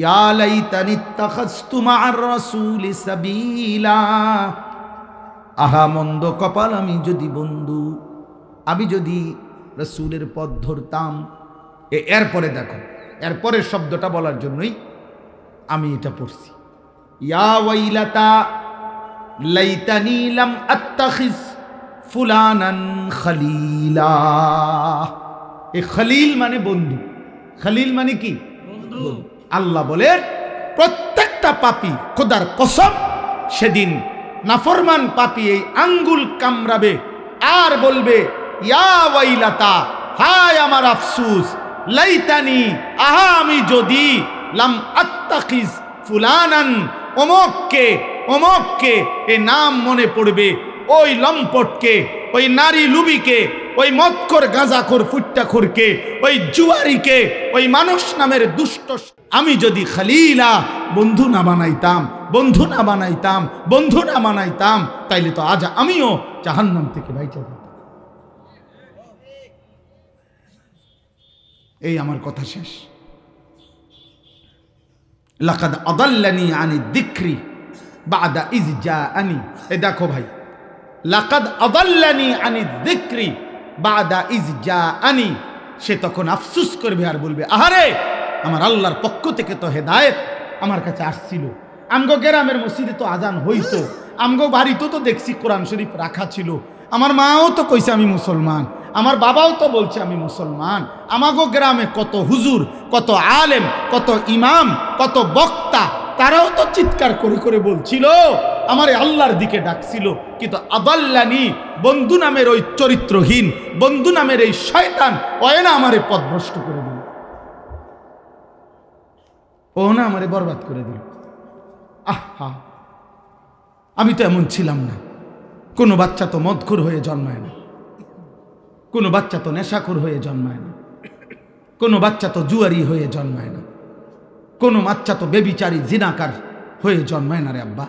ইয়া লাইতানি ইত্তাখাযতু মা'আর রাসূলি সাবিলা, আহা মন্দ কপাল আমি যদি বন্ধু, আমি যদি রাসূলের পথ ধরতাম। এরপরে দেখো, এরপরের শব্দটা বলার জন্যই আমি এটা পড়ছি। ইয়া ওয়াইলাতা লাইতানি লাম আত্তাখিজ ফুলানান খলিলা। এই খলিল মানে বন্ধু, খলিল মানে কি? বন্ধু। আল্লাহ বলেন প্রত্যেকটা পাপী, খোদার কসম, সেদিন নাফরমান পাপী এই আঙ্গুল কামড়াবে আর বলবে ইয়া ওয়াইলাতা, হায় আমার আফসুস, লাইতানি, আহা আমি যদি, লাম আত্তাখিজ ফুলানান, অমুককে, অমুককে, এ নাম মনে পড়বে, ওই লম্পটকে, ওই নারী লুবিকে, ওই মদখোর গাঁজাখোর ফুট্টাখোরকে, ওই জুয়ারিকে, ওই মানুষ নামের দুষ্ট, আমি যদি খলিলা, বন্ধু না বানাইতাম, বন্ধু না বানাইতাম, বন্ধু না বানাইতাম, তাইলে তো আজ আমিও জাহান্নাম থেকে বাইচা যেতাম। এই আমার কথা শেষ। লাকাদ আদাল্লানি আনি যিকরি বাদা ইজ জাআনি। এই দেখো ভাই, লাকাদ আদাল্লানি আনি যিকরি বাদা ইজ জাআনি, সে তখন আফসোস করবে আর বলবে আহারে, আমার আল্লাহর পক্ষ থেকে তো হেদায়েত আমার কাছে আসছিল, আমগো গ্রামের মসজিদে তো আজান হইতো, আমগো বাড়িতেও তো দেখছি কোরআন শরীফ রাখা ছিল, আমার মাও তো কইছে আমি মুসলমান, আমার বাবাও তো বলছে আমি মুসলমান, আমাগো গ্রামে কত হুজুর, কত আলেম, কত ইমাম, কত বক্তা, তারাও তো চিৎকার করে করে বলছিল, আমার আল্লাহর দিকে ডাকছিল, কিন্তু আদাল্লানি, বন্ধু নামের ওই চরিত্রহীন, বন্ধু নামের এই শয়তান, ওই না আমারে পথভ্রষ্ট করে দিল, ও না আমারে বরবাদ করে দিল। আহা, আমি তো এমন ছিলাম না। কোনো বাচ্চা তো মদখোর হয়ে জন্মায় না, কোনো বাচ্চা তো নেশাখোর হয়ে জন্মায় না, কোনো বাচ্চা তো জুয়ারি হয়ে জন্মায় না, কোনো বাচ্চা তো বেবিচারী জিনাকার হয়ে জন্মায় না রে আব্বা,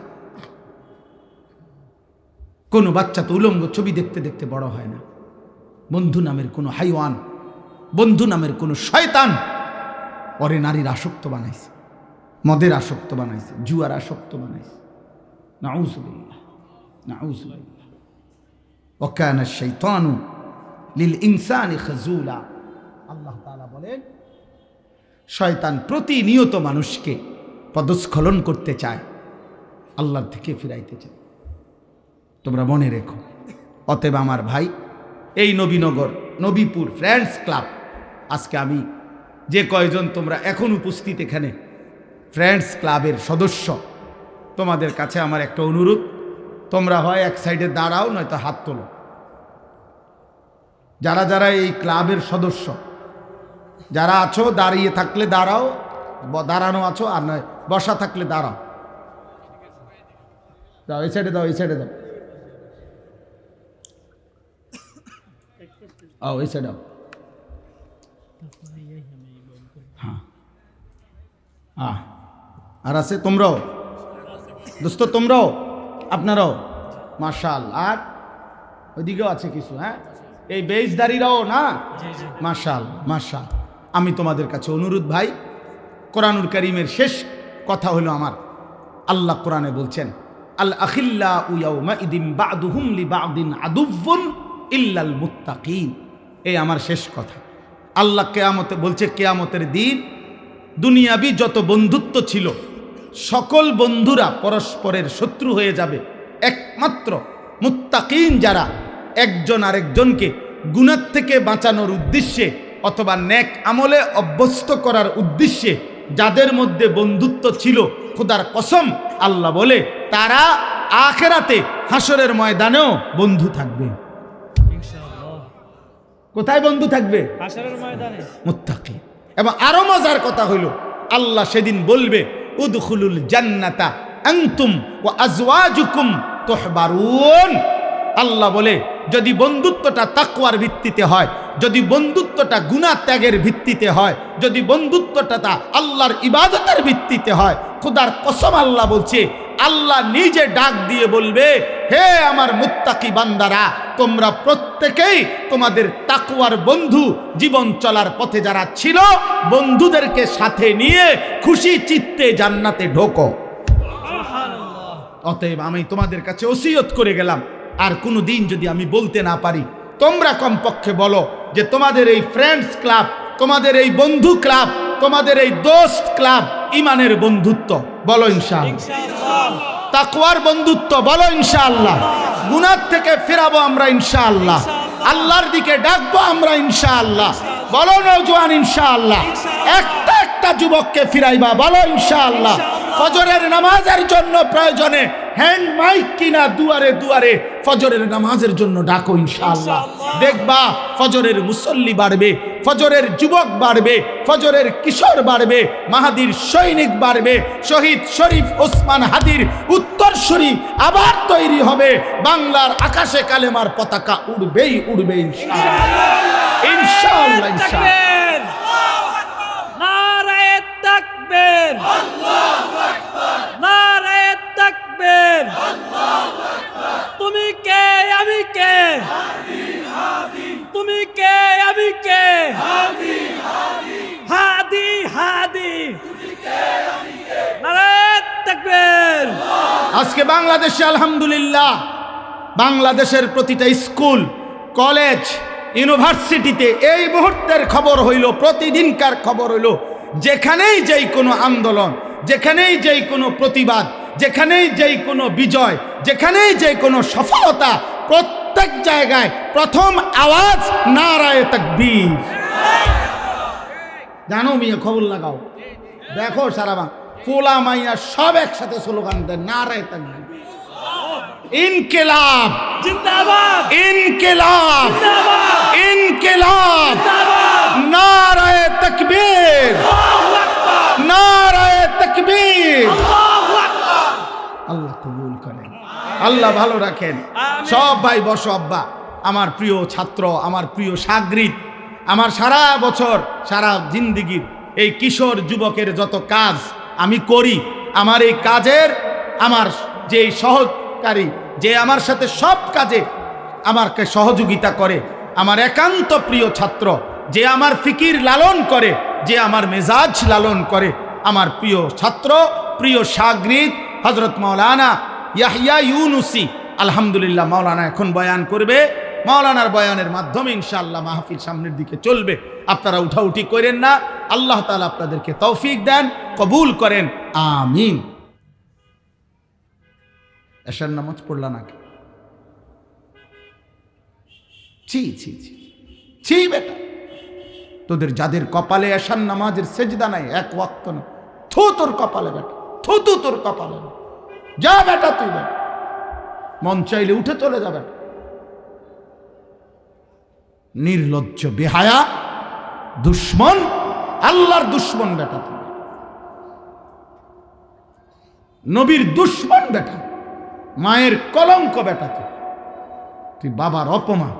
কোনো বাচ্চা তো উলঙ্গ ছবি দেখতে দেখতে বড় হয় না। বন্ধু নামের কোনো হাইওয়ান, বন্ধু নামের কোনো শয়তান ওরে নারীর আসক্ত বানাইছে, মদের আসক্ত বানাইছে, জুয়ার আসক্ত বানাইছে। নাউযুবিল্লাহ, নাউযুবিল্লাহ। ওয়া কানা আশ-শাইতানু লিল ইনসানি খাযুলা। আল্লাহ তাআলা বলেন শয়তান প্রতিনিয়ত মানুষকে পদস্খলন করতে চায়, আল্লাহর থেকে ফিরাইতে চায়। তোমরা মনে রেখো। অতএব আমার ভাই, এই নবীনগর, নবীপুর ফ্রেন্ডস ক্লাব, আজকে আমি যে কয়জন তোমরা এখন উপস্থিত এখানে ফ্রেন্ডস ক্লাবের সদস্য, তোমাদের কাছে আমার একটা অনুরোধ, তোমরা হয় এক সাইডে দাঁড়াও, নয়তো হাত তোলো। যারা যারা এই ক্লাবের সদস্য, যারা আছো, দাঁড়িয়ে থাকলে দাঁড়াও, দাঁড়ানো আছো, আর নয় বসা থাকলে দাঁড়াও। দাও, এই সাইডে দাও, এই সাইডে দাও, আও এই সাইডে। হ্যাঁ, আর আছে তোমরাও, দোস্ত তোমরাও, আপনারাও, মাশাআল্লাহ। আর ওইদিকেও আছে কিছু, হ্যাঁ, এই বেজদারিরাও না, মাশাআল্লাহ, মাশাআল্লাহ। আমি তোমাদের কাছে অনুরোধ ভাই, কোরআনুল কারীমের শেষ কথা হলো আমার, আল্লাহ কোরআনে বলছেন আল আখিল্লাউ ইয়াউমা ইদিন বা'দুহুম লিবা'দিন আদুউন ইল্লাল মুত্তাকিন। এই আমার শেষ কথা। আল্লাহ কিয়ামতে বলছে, কিয়ামতের দিন দুনিয়াবি যত বন্ধুত্ব ছিল, সকল বন্ধুরা পরস্পরের শত্রু হয়ে যাবে, একমাত্র মুত্তাকিন যারা একজন আরেকজনকে গুনাহ থেকে বাঁচানোর উদ্দেশ্যে অথবা নেক আমলে অভ্যস্ত করার উদ্দেশ্যে যাদের মধ্যে বন্ধুত্ব ছিল, খোদার কসম আল্লাহ বলে তারা আখিরাতে হাসরের ময়দানেও বন্ধু থাকবে। কোথায় বন্ধু থাকবে? হাসরের ময়দানে, মুত্তাকি। এবং আরো মজার কথা হইল, আল্লাহ সেদিন বলবে উদখুলুল জান্নাতা আনতুম ওয়া আজওয়াজুকুম তুহবারুন। আল্লাহ বলে যদি বন্ধুত্বটা তাকওয়ার ভিত্তিতে হয়, যদি বন্ধুত্বটা গুনাহ ত্যাগের ভিত্তিতে হয়, যদি বন্ধুত্বটা আল্লাহর ইবাদতের ভিত্তিতে হয়, খোদার কসম আল্লাহ বলছে, আল্লাহ নিজে ডাক দিয়ে বলবে, হে আমার মুত্তাকি বান্দারা, তোমরা প্রত্যেকেই তোমাদের তাকওয়ার বন্ধু, জীবন চলার পথে যারা ছিল বন্ধুদেরকে সাথে নিয়ে খুশি চিত্তে জান্নাতে ঢোকো। অতএব আমি তোমাদের কাছে ওসিয়ত করে গেলাম, আর কোনো দিন যদি আমি বলতে না পারি, তোমরা কমপক্ষে বলো যে তোমাদের এই ফ্রেন্ডস ক্লাব, তোমাদের এই বন্ধু ক্লাব, তোমাদের এই দোস্ত ক্লাব ইমানের বন্ধুত্ব, বলো ইনশাআল্লাহ। তাকওয়ার বন্ধুত্ব, বলো ইনশাআল্লাহ। গুনাহ থেকে ফেরাবো আমরা ইনশাআল্লাহ, আল্লাহর দিকে ডাকবো আমরা ইনশাআল্লাহ, বলো নওজোয়ান ইনশাআল্লাহ। একটা একটা যুবককে ফিরাইবা, বলো ইনশাআল্লাহ। ফজরের নামাজের জন্য প্রয়োজনে হ্যান্ড মাইক কিনা দুয়ারে দুয়ারে ফজরের নামাজের জন্য ডাকো ইনশাআল্লাহ। দেখবা ফজরের মুসল্লি বাড়বে, ফজরের যুবক বাড়বে, ফজরের কিশোর বাড়বে, মাহাদির সৈনিক বাড়বে, শহীদ শরীফ ওসমান হাদির উত্তরসূরি আবার তৈরি হবে, বাংলার আকাশে কালেমার পতাকা উড়বেই উড়বে ইনশাআল্লাহ, ইনশাআল্লাহ, ইনশাআল্লাহ। নারায়ে তাকবীর, আল্লাহু আকবার, নারায়ে তাকবীর, আল্লাহু আকবার। তুমি কে আমি কে, তুমি কে আমি কে, হাদি হাদি, নারায়ে তাকবীর। আজকে বাংলাদেশে আলহামদুলিল্লাহ, বাংলাদেশের প্রতিটা স্কুল, কলেজ, ইউনিভার্সিটিতে এই মুহূর্তের খবর হইল, প্রতিদিনকার খবর হইল, যেখানেই যেই কোনো আন্দোলন, যেখানেই যেই কোনো প্রতিবাদ, যেখানেই যেই কোনো বিজয়, যেখানেই যেই কোনো সফলতা, প্রত্যেক জায়গায় প্রথম আওয়াজ নারায়ে তাকবীর। জানো মিয়া, খবর লাগাও, দেখো সারা পোলা মাইয়া সব একসাথে স্লোগান দেয় নারায়ে তাকবীর। ইনকিলাব জিন্দাবাদ, ইনকিলাব জিন্দাবাদ, ইনকিলাব, জিন্দাবাদ, নারায়ে তাকবীর, আল্লাহু আকবার, নারায়ে তাকবীর। আল্লাহু আকবার। আল্লাহ কবুল করেন, আল্লাহ ভালো রাখেন। আমিন। সব ভাই বসো। আব্বা আমার প্রিয় ছাত্র, আমার প্রিয় সাগরিদ, আমার সারা বছর সারা জিন্দিগির এই কিশোর যুবকের যত কাজ আমি করি, আমার এই কাজের আমার যে সহকারী, যে আমার সাথে সব কাজে আমাকে সহযোগিতা করে, আমার একান্ত প্রিয় ছাত্র, যে আমার ফিকির লালন করে, যে আমার মেজাজ লালন করে, আমার প্রিয় ছাত্র, প্রিয় সাগরিদ হযরত মাওলানা ইয়াহইয়া ইউনুসী। আলহামদুলিল্লাহ, মাওলানা এখন বয়ান করবে। মাওলানার বয়ানের মাধ্যমে ইনশাআল্লাহ মাহফিল সামনের দিকে চলবে। আপনারা উঠাউঠি করেন না। আল্লাহ তাআলা আপনাদেরকে তৌফিক দেন, কবুল করেন, আমিন। এশার নামাজ পড়লা নাকি? ছি ছি ছি ছি বেটা, তোদের যাদের কপালে এশার নামাজের সেজদা নাই, এক ওয়াক্ত না, থু তোর কপালে বেটা, থু তু তোর কপালে। যা বেটা, তুই বেটা, মন চাইলে উঠে চলে যাবে। নির্লজ্জ, বেহায়া, দুশ্মন, আল্লাহর দুশ্মন বেটা, তুই নবীর দুশ্মন বেটা, মায়ের কলঙ্ক বেটা, তুই বাবার অপমান,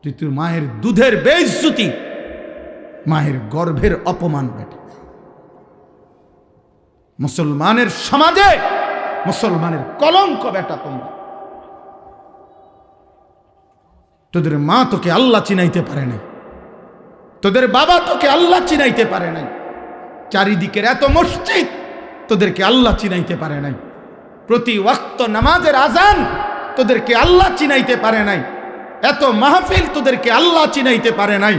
তুই তোর মায়ের দুধের বেইজ্জতি, মায়ের গর্ভের অপমান বেটা। মুসলমানের সমাজে মুসলমানের কলঙ্ক বেটা তোমরা। তোদের মা তোকে আল্লাহ চিনাইতে পারে নাই, তোদের বাবা তোকে আল্লাহ চিনাইতে পারে নাই, চারিদিকের এত মসজিদ তোদেরকে আল্লাহ চিনাইতে পারে নাই, প্রতি ওয়াক্ত নামাজের আজান তোদেরকে আল্লাহ চিনাইতে পারে নাই, এত মাহফিল তোদেরকে আল্লাহ চিনাইতে পারে নাই,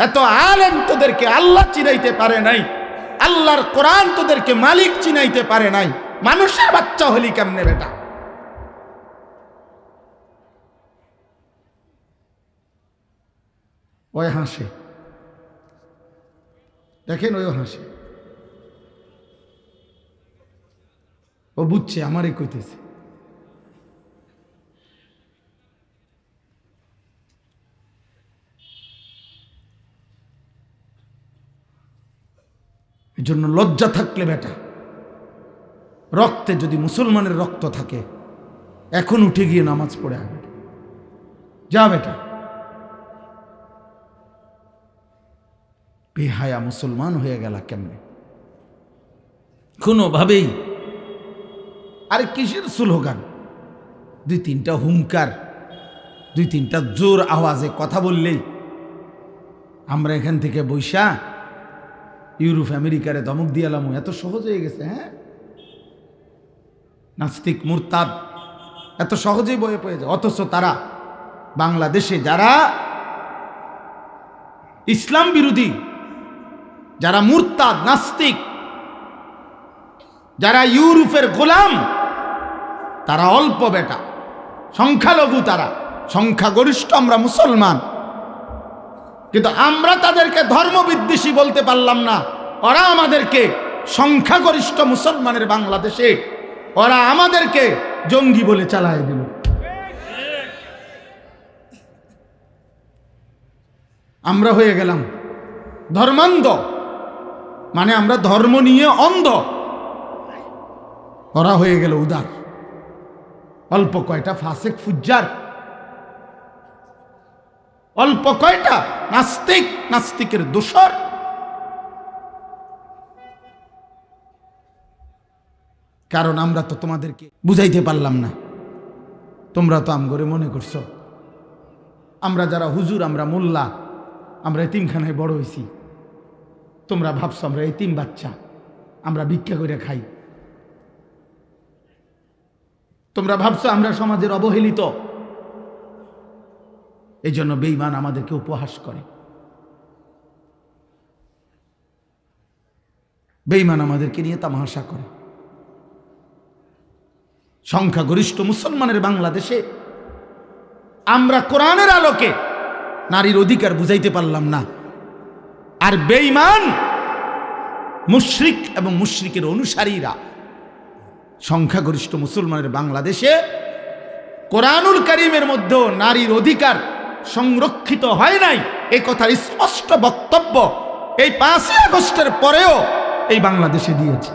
এত আলেম তোদেরকে আল্লাহ চিনাইতে পারে নাই, আল্লাহর কোরআন তোদেরকে মালিক চিনাইতে পারে নাই। মানুষের বাচ্চা হলি কেমনে বেটা? ওই হাসে, দেখেন ওই হাসে, ও বুঝছে আমারই কইতেছে। এই জন্য লজ্জা থাকলে বেটা, রক্তে যদি মুসলমানের রক্ত থাকে, এখন উঠে গিয়ে নামাজ পড়ে আগে যা বেটা। বেহায়া মুসলমান হয়ে গেল কেমনে? কোনোভাবেই। আরে কিসের স্লোগান? দুই তিনটা হুঙ্কার, দুই তিনটা জোর আওয়াজে কথা বললেই আমরা এখান থেকে বৈশা ইউরোপ আমেরিকারে ধমক দিয়ালাম। এত সহজ হয়ে গেছে। হ্যাঁ, নাস্তিক মুরতাদ এত সহজেই বয়ে পড়ে যায়। অথচ তারা বাংলাদেশে যারা ইসলাম বিরোধী, যারা মুরতাদ নাস্তিক, যারা ইউরোপের গোলাম, তারা অল্প বেটা, সংখ্যালঘু, তারা সংখ্যাগরিষ্ঠ আমরা মুসলমান। কিন্তু আমরা তাদেরকে ধর্মবিদ্বেষী বলতে পারলাম না। ওরা আমাদেরকে সংখ্যাগরিষ্ঠ মুসলমানের বাংলাদেশে ওরা আমাদেরকে জঙ্গি বলে চালায় দিল। আমরা হয়ে গেলাম ধর্মান্ধ, মানে আমরা ধর্ম নিয়ে অন্ধ। ওরা হয়ে গেল উদার। অল্প কয়টা ফাসেক ফুজ্জার, অল্প কয়টা নাস্তিক, নাস্তিকের দোসর। কারণ আমরা তো তোমাদেরকে বুঝাইতে পারলাম না। তোমরা তো আমগরে মনে করছো আমরা যারা হুজুর, আমরা মোল্লা, আমরা এতিমখানায় বড় হয়েছি। তোমরা ভাবছো আমরা এতিম বাচ্চা, আমরা ভিক্ষা করে খাই। তোমরা ভাবছো আমরা সমাজের অবহেলিত। এই জন্য বেঈমান আমাদেরকে উপহাস করে, বেঈমান আমাদেরকে নিয়ে তামাশা করে। সংখ্যাগরিষ্ঠ মুসলমানের বাংলাদেশে আমরা কোরআনের আলোকে নারীর অধিকার বুঝাইতে পারলাম না। আর বেঈমান মুশরিক এবং মুশরিকের অনুসারীরা সংখ্যাগরিষ্ঠ মুসলমানের বাংলাদেশে কোরআনুল কারীমের মধ্যেও নারীর অধিকার সংরক্ষিত হয় নাই, এই কথার স্পষ্ট বক্তব্য এই 5ই আগস্টের পরেও এই বাংলাদেশে দিয়েছে।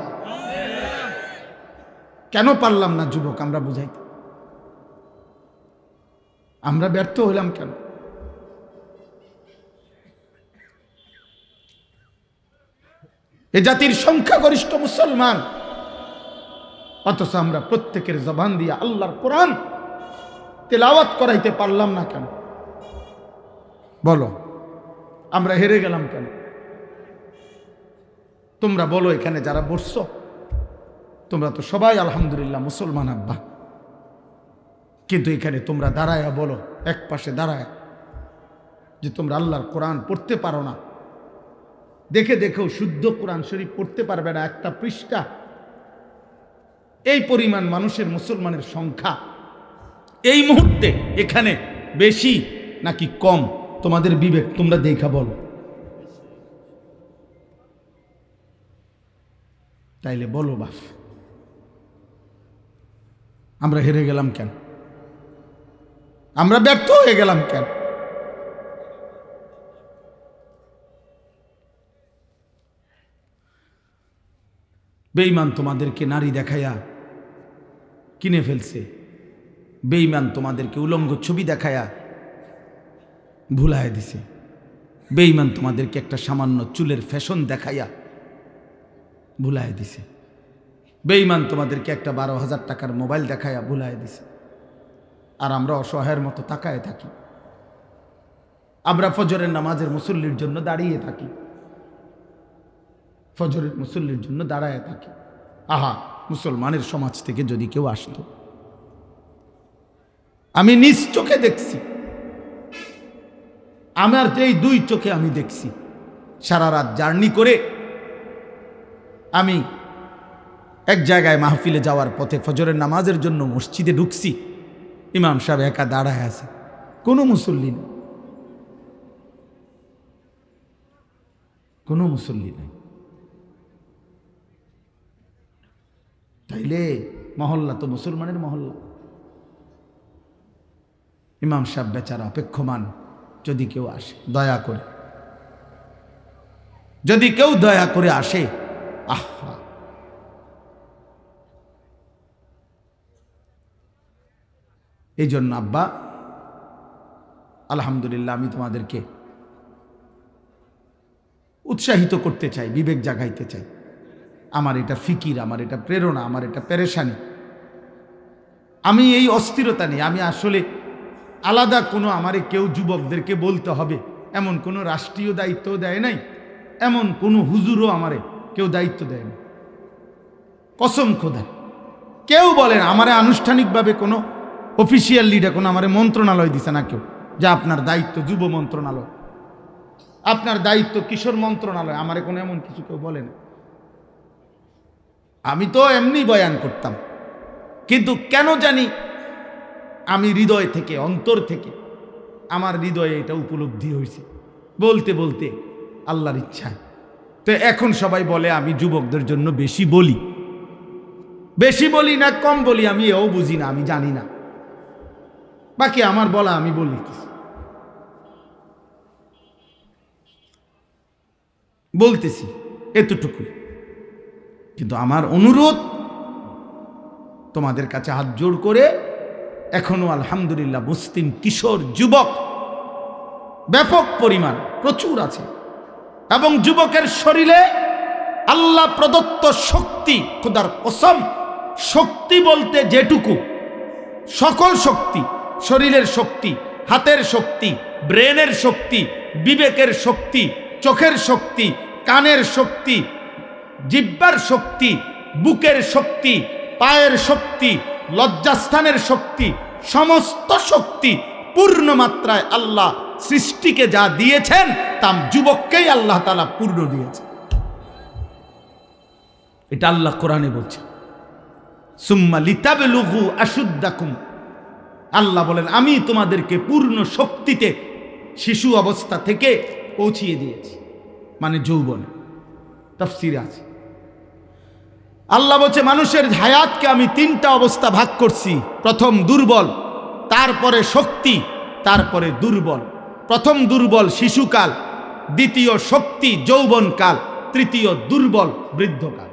কেন পারলাম না যুবক আমরা বুঝাইতে? আমরা ব্যর্থ হইলাম কেন? এ জাতির সংখ্যাগরিষ্ঠ মুসলমান, অথচ আমরা প্রত্যেকের জবান দিয়ে আল্লাহর কোরআন তেলাওয়াত করাইতে পারলাম না কেন? বলো, আমরা হেরে গেলাম কেন? তোমরা বলো, এখানে যারা বসছো তোমরা তো সবাই আলহামদুলিল্লাহ মুসলমান আব্বা, কিন্তু এখানে তোমরা দাঁড়ায়া বলো, এক পাশে দাঁড়ায়, যে তোমরা আল্লাহর কোরআন পড়তে পারো না। দেখে দেখেও শুদ্ধ কোরআন শরীফ পড়তে পারবে না একটা পৃষ্ঠা। এই পরিমাণ মানুষের, মুসলমানের সংখ্যা এই মুহূর্তে এখানে বেশি নাকি কম? তোমাদের বিবেক তোমরা দেখা বলো। তাইলে বলো বাপ, আমরা হেরে গেলাম কেন? আমরা ব্যর্থ হয়ে গেলাম কেন? বেঈমান তোমাদেরকে নারী দেখাইয়া কিনে ফেলছে। বেঈমান তোমাদেরকে উলঙ্গ ছবি দেখাইয়া ভুলাইয়া দিছে। বেঈমান তোমাদেরকে একটা সামান্য চুলের ফ্যাশন দেখাইয়া ভুলাইয়া দিছে। বেঈমান তোমাদেরকে একটা 12,000 টাকার মোবাইল দেখাইয়া ভুলাইয়া দিছে। আর আমরা অসহায়ের মতো তাকায় থাকি। আমরা ফজরের নামাজের মুসল্লির জন্য দাঁড়িয়ে থাকি, ফজরের মুসল্লির জন্য দাঁড়ায় থাকি। আহা, মুসলমানের সমাজ থেকে যদি কেউ আসতো, আমি নিজ চোখে দেখছি, আমার এই 2 চোখে আমি দেখছি। সারা রাত জার্নি করে আমি এক জায়গায় মাহফিলে যাওয়ার পথে ফজরের নামাজের জন্য মসজিদে ঢুকছি। ইমাম সাহেব একা দাঁড়ায় আছে, কোনো মুসল্লি নেই, কোনো মুসল্লি নেই। তাইলে মহল্লা তো মুসলমানের মহল্লা। ইমাম সাহেব বেচারা অপেক্ষমান, যদি কেউ আসে দয়া করে, যদি কেউ দয়া করে আসে। আহা, এই জন্য আব্বা আলহামদুলিল্লাহ আমি তোমাদেরকে উৎসাহিত করতে চাই, বিবেক জাগাইতে চাই। আমার এটা ফিকির, আমার এটা প্রেরণা, আমার এটা পেরেশানি। আমি এই অস্থিরতা নেই। আমি আসলে আলাদা কোনো আমারে কেউ যুবকদেরকে বলতে হবে এমন কোনো রাষ্ট্রীয় দায়িত্ব দেয় নাই, এমন কোনো হুজুরও আমারে কেউ দায়িত্ব দেয় না। কসম খোদা কেউ বলেন আমারে আনুষ্ঠানিকভাবে কোনো অফিসিয়াল লিডার কোনো আমারে মন্ত্রণালয় দিছে না কেউ, যে আপনার দায়িত্ব যুব মন্ত্রণালয়, আপনার দায়িত্ব কিশোর মন্ত্রণালয়, আমারে কোনো এমন কিছু কেউ বলে না। আমি তো এমনি বয়ান করতাম, কিন্তু কেন জানি আমি হৃদয় থেকে, অন্তর থেকে আমার হৃদয়ে এটা উপলব্ধি হয়েছে বলতে বলতে আল্লাহর ইচ্ছায়। তো এখন সবাই বলে আমি যুবকদের জন্য বেশি বলি, বেশি বলি না কম বলি আমি এও বুঝি না, আমি জানি না। বাকি আমার বলা আমি বলি, বলতেছি এতটুকুই। কিন্তু আমার অনুরোধ তোমাদের কাছে হাত জোড় করে, এখনো আলহামদুলিল্লাহ মুসলিম কিশোর যুবক ব্যাপক পরিমাণ প্রচুর আছে, এবং যুবকের শরীরে আল্লাহ প্রদত্ত শক্তি, খোদার কসম, শক্তি বলতে যেটুকু, সকল শক্তি, শরীরের শক্তি, হাতের শক্তি, ব্রেনের শক্তি, বিবেকের শক্তি, চোখের শক্তি, কানের শক্তি, জিহ্বার শক্তি, বুকের শক্তি, পায়ের শক্তি, লজ্জাস্থানের শক্তি, সমস্ত শক্তি পূর্ণ মাত্রায় আল্লাহ সৃষ্টিকে যা দিয়েছেন তা যুবককেই আল্লাহ তাআলা পূর্ণ দিয়েছে। এটা আল্লাহ কোরআনে বলছে, সুম্মা লিতাবলুগু আশুদ্দাকুম। আল্লাহ বলেন আমি তোমাদেরকে পূর্ণ শক্তিতে শিশু অবস্থা থেকে পৌঁছিয়ে দিয়েছি, মানে যৌবনে। তাফসীরে আছে আল্লাহ বলছে মানুষের হায়াতকে আমি তিনটা অবস্থা ভাগ করছি, প্রথম দুর্বল, তারপরে শক্তি, তারপরে দুর্বল। প্রথম দুর্বল শিশুকাল, দ্বিতীয় শক্তি যৌবনকাল, তৃতীয় দুর্বল বৃদ্ধকাল।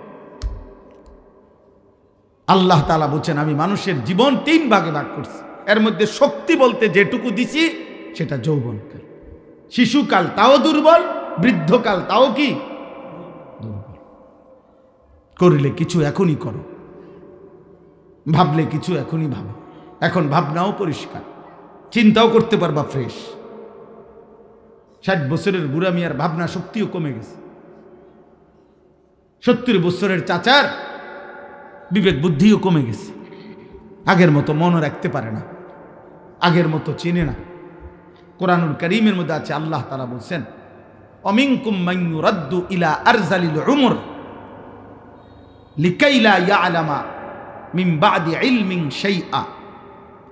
আল্লাহ তাআলা বলছেন আমি মানুষের জীবন তিন ভাগে ভাগ করছি, এর মধ্যে শক্তি বলতে যেটুকু দিছি সেটা যৌবনকাল, শিশুকাল তাও দুর্বল, বৃদ্ধকাল তাও কি দুর্বল। করলে কিছু এখনই করো, ভাবলে কিছু এখনই ভাবো, এখন ভাবনাও পরিষ্কার, চিন্তাও করতে পারবা ফ্রেশ। 60 বছরের বুড়া মিয়ার ভাবনা শক্তিও কমে গেছে, 70 বছরের চাচার বিবেক বুদ্ধিও কমে গেছে, আগের মতো মনে রাখতে পারে না, আগের মতো চেনে না। কোরআনুল কারীমের মধ্যে আছে আল্লাহ তাআলা বলছেন অমিনকুম মান ইউরাদ্দু ইলা আরজালিল উমর লিকাইলা ইয়ালামা মিন বাদি ইলমিন শাইআ।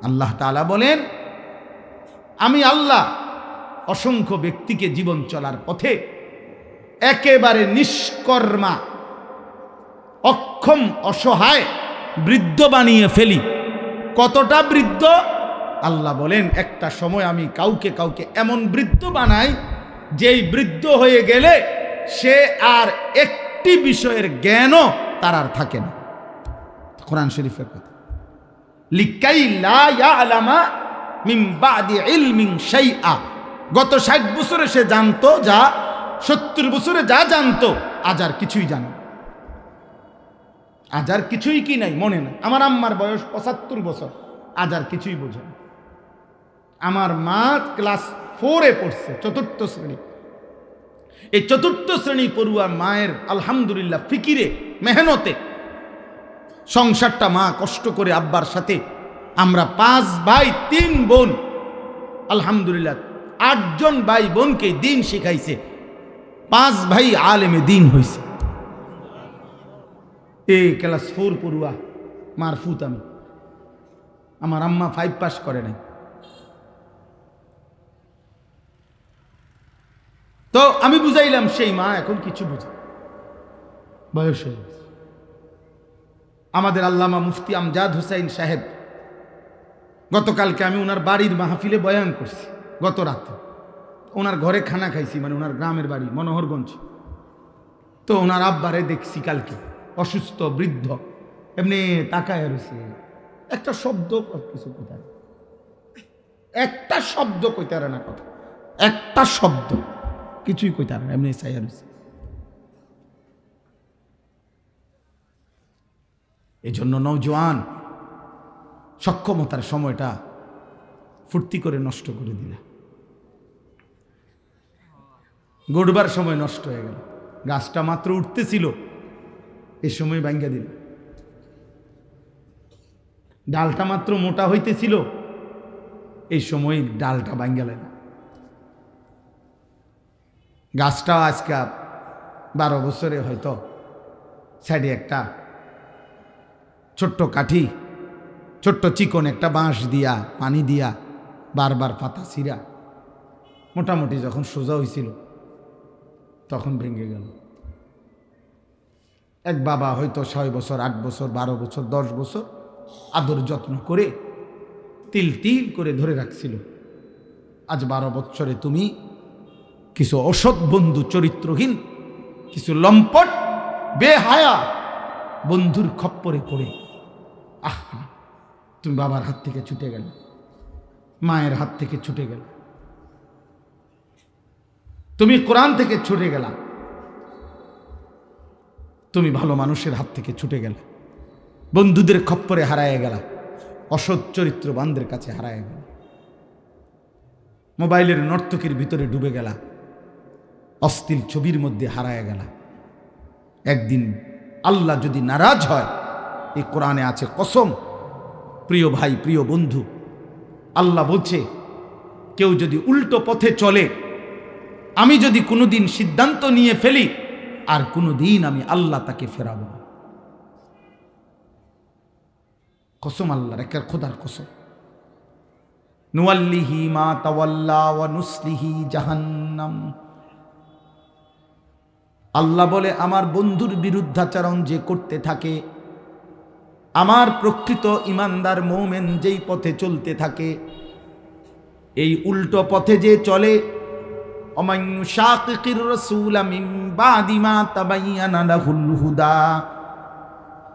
আল্লাহ তাআলা বলেন আমি আল্লাহ অসংখ্য ব্যক্তিকে জীবন চলার পথে একেবারে নিষ্কর্মা, অক্ষম, অসহায়, বৃদ্ধ বানিয়ে ফেলি। কতটা বৃদ্ধ? আল্লাহ বলেন একটা সময় আমি কাউকে কাউকে এমন বৃদ্ধ বানাই যেই বৃদ্ধ হয়ে গেলে সে আর একটি বিষয়ের জ্ঞানও তার আর থাকে না। কোরআন শরীফের কথা, লিকাই লা ইয়ালামা মিন বাদি ইলমিন শাইআ। গত 60 বছরে সে জানতো যা 70 বছরে যা জানতো আজ আর কিছুই জানে, আজ আর কিছুই কি নাই মনে নাই। আমার আম্মার বয়স 75 বছর, আজ আর কিছুই বোঝে না। আমার মা ক্লাস 4-এ পড়ছে, 4র্থ শ্রেণী। এই 4র্থ শ্রেণী পড়ুয়া মায়ের আলহামদুলিল্লাহ ফিকিরে, মেহনতে সংসারটা মা কষ্ট করে আব্বার সাথে, আমরা 5 ভাই 3 বোন, আলহামদুলিল্লাহ 8 জন ভাই বোনকে দিন শিখাইছে, 5 ভাই আলেমে দিন হয়েছে। এই ক্লাস 4 পড়ুয়া মারফুত আমি, আমার আম্মা 5 পাস করে নাই। তো আমি বুঝাইলাম, সেই মা এখন কিছু বুঝে, বয়স হয়ে গেছে। আমাদের আল্লামা মুফতি আমজাদ হুসাইন সাহেব, গতকালকে আমি ওনার বাড়ির মাহফিলে বয়ান করছি, গত রাতে ওনার ঘরে খানা খাইছি, মানে ওনার গ্রামের বাড়ি মনোহরগঞ্জ। তো ওনার আব্বারে দেখছি কালকে অসুস্থ, বৃদ্ধ, এমনি তাকায় রয়েছে, একটা শব্দ কিছু কোথায়, একটা শব্দ কইতে পারে না, কথা একটা শব্দ কিছুই কইতে পারে না, এমনি চাইয়া রয়েছে। এই জন্য নওজোয়ান সক্ষমতার সময়টা ফুর্তি করে নষ্ট করে দিলা। গড়বার সময় নষ্ট হয়ে গেল, গাছটা মাত্র উঠতেছিল এই সময় ভাঙ্গা দিল। ডালটা মাত্র মোটা হইতেছিল এই সময় ডালটা ভাঙ্গা দিল। গাছটা আজকে 12 বছরে হয়তো সাইডে একটা ছোট্ট কাঠি, ছোট্ট চিকন একটা বাঁশ দিয়া পানি দিয়া বারবার পাতা ছিঁড়া মোটামুটি যখন সোজা হয়েছিল তখন ভেঙে গেল। এক বাবা হয়তো 6 বছর, 8 বছর, 12 বছর, 10 বছর আদর যত্ন করে তিল তিল করে ধরে রাখছিল। আজ 12 বছরে তুমি কিছু অসৎ বন্ধু, চরিত্রহীন কিছু লম্পট বেহায়া বন্ধুর খপ্পরে পড়ে আহা তুমি বাবার হাত থেকে ছুটে গেল, মায়ের হাত থেকে ছুটে গেল, তুমি কোরআন থেকে ছুটে গেলা, তুমি ভালো মানুষের হাত থেকে ছুটে গেলা, বন্ধুদের খপ্পরে হারায় গেলা, অসৎ চরিত্রবানদের কাছে হারায় গেলা, মোবাইলের নর্তকীর ভিতরে ডুবে গেলা, অশ্লীল ছবির মধ্যে হারায় গেলা। একদিন আল্লাহ যদি নারাজ হয়, এই কোরআনে আছে কসম, প্রিয় ভাই, প্রিয় বন্ধু, আল্লাহ বলছে কেউ যদি উল্টো পথে চলে, আমি যদি কোনোদিন সিদ্ধান্ত নিয়ে ফেলি আর কোনোদিন আমি আল্লাহ তাকে ফেরাবো না। কসম আল্লাহর, একের খোদার কসম। নুয়াল্লিহি মা তাওয়াল্লা ওয়া নুসলিহি জাহান্নাম। আল্লাহ বলে আমার বন্ধুর বিরুদ্ধাচরণ যে করতে থাকে, আমার প্রকৃত ইমানদার মুমিন যেই পথে চলতে থাকে, এই উল্টো পথে যে চলে, ওমান ইউশাকিকির রাসূলা মিন বাদি মা তাবায়্যানা লাহুল হুদা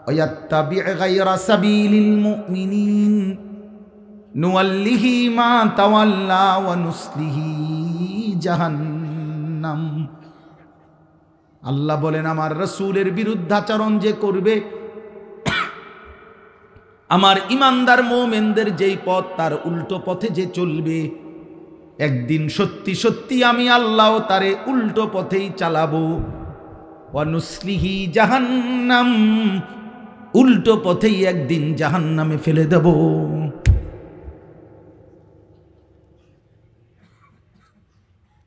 ওয়া ইয়াত্তাবি' গায়রা সাবিলিল মুমিনিন নুওয়াল্লিহি মা তাওয়াল্লা ওয়া নুসলিহি জাহান্নাম। আল্লাহ বলেন আমার রাসূলের বিরুদ্ধাচরণ যে করবে, আমার ইমানদার মুমিনদের যেই পথ তার উল্টো পথে যে চলবে, একদিন সত্যি সত্যি আমি আল্লাহ তারে উল্টো পথেই চালাবো। ওয়া নুসলিহি জাহান্নাম, উল্টো পথেই একদিন জাহান্নামে ফেলে দেব।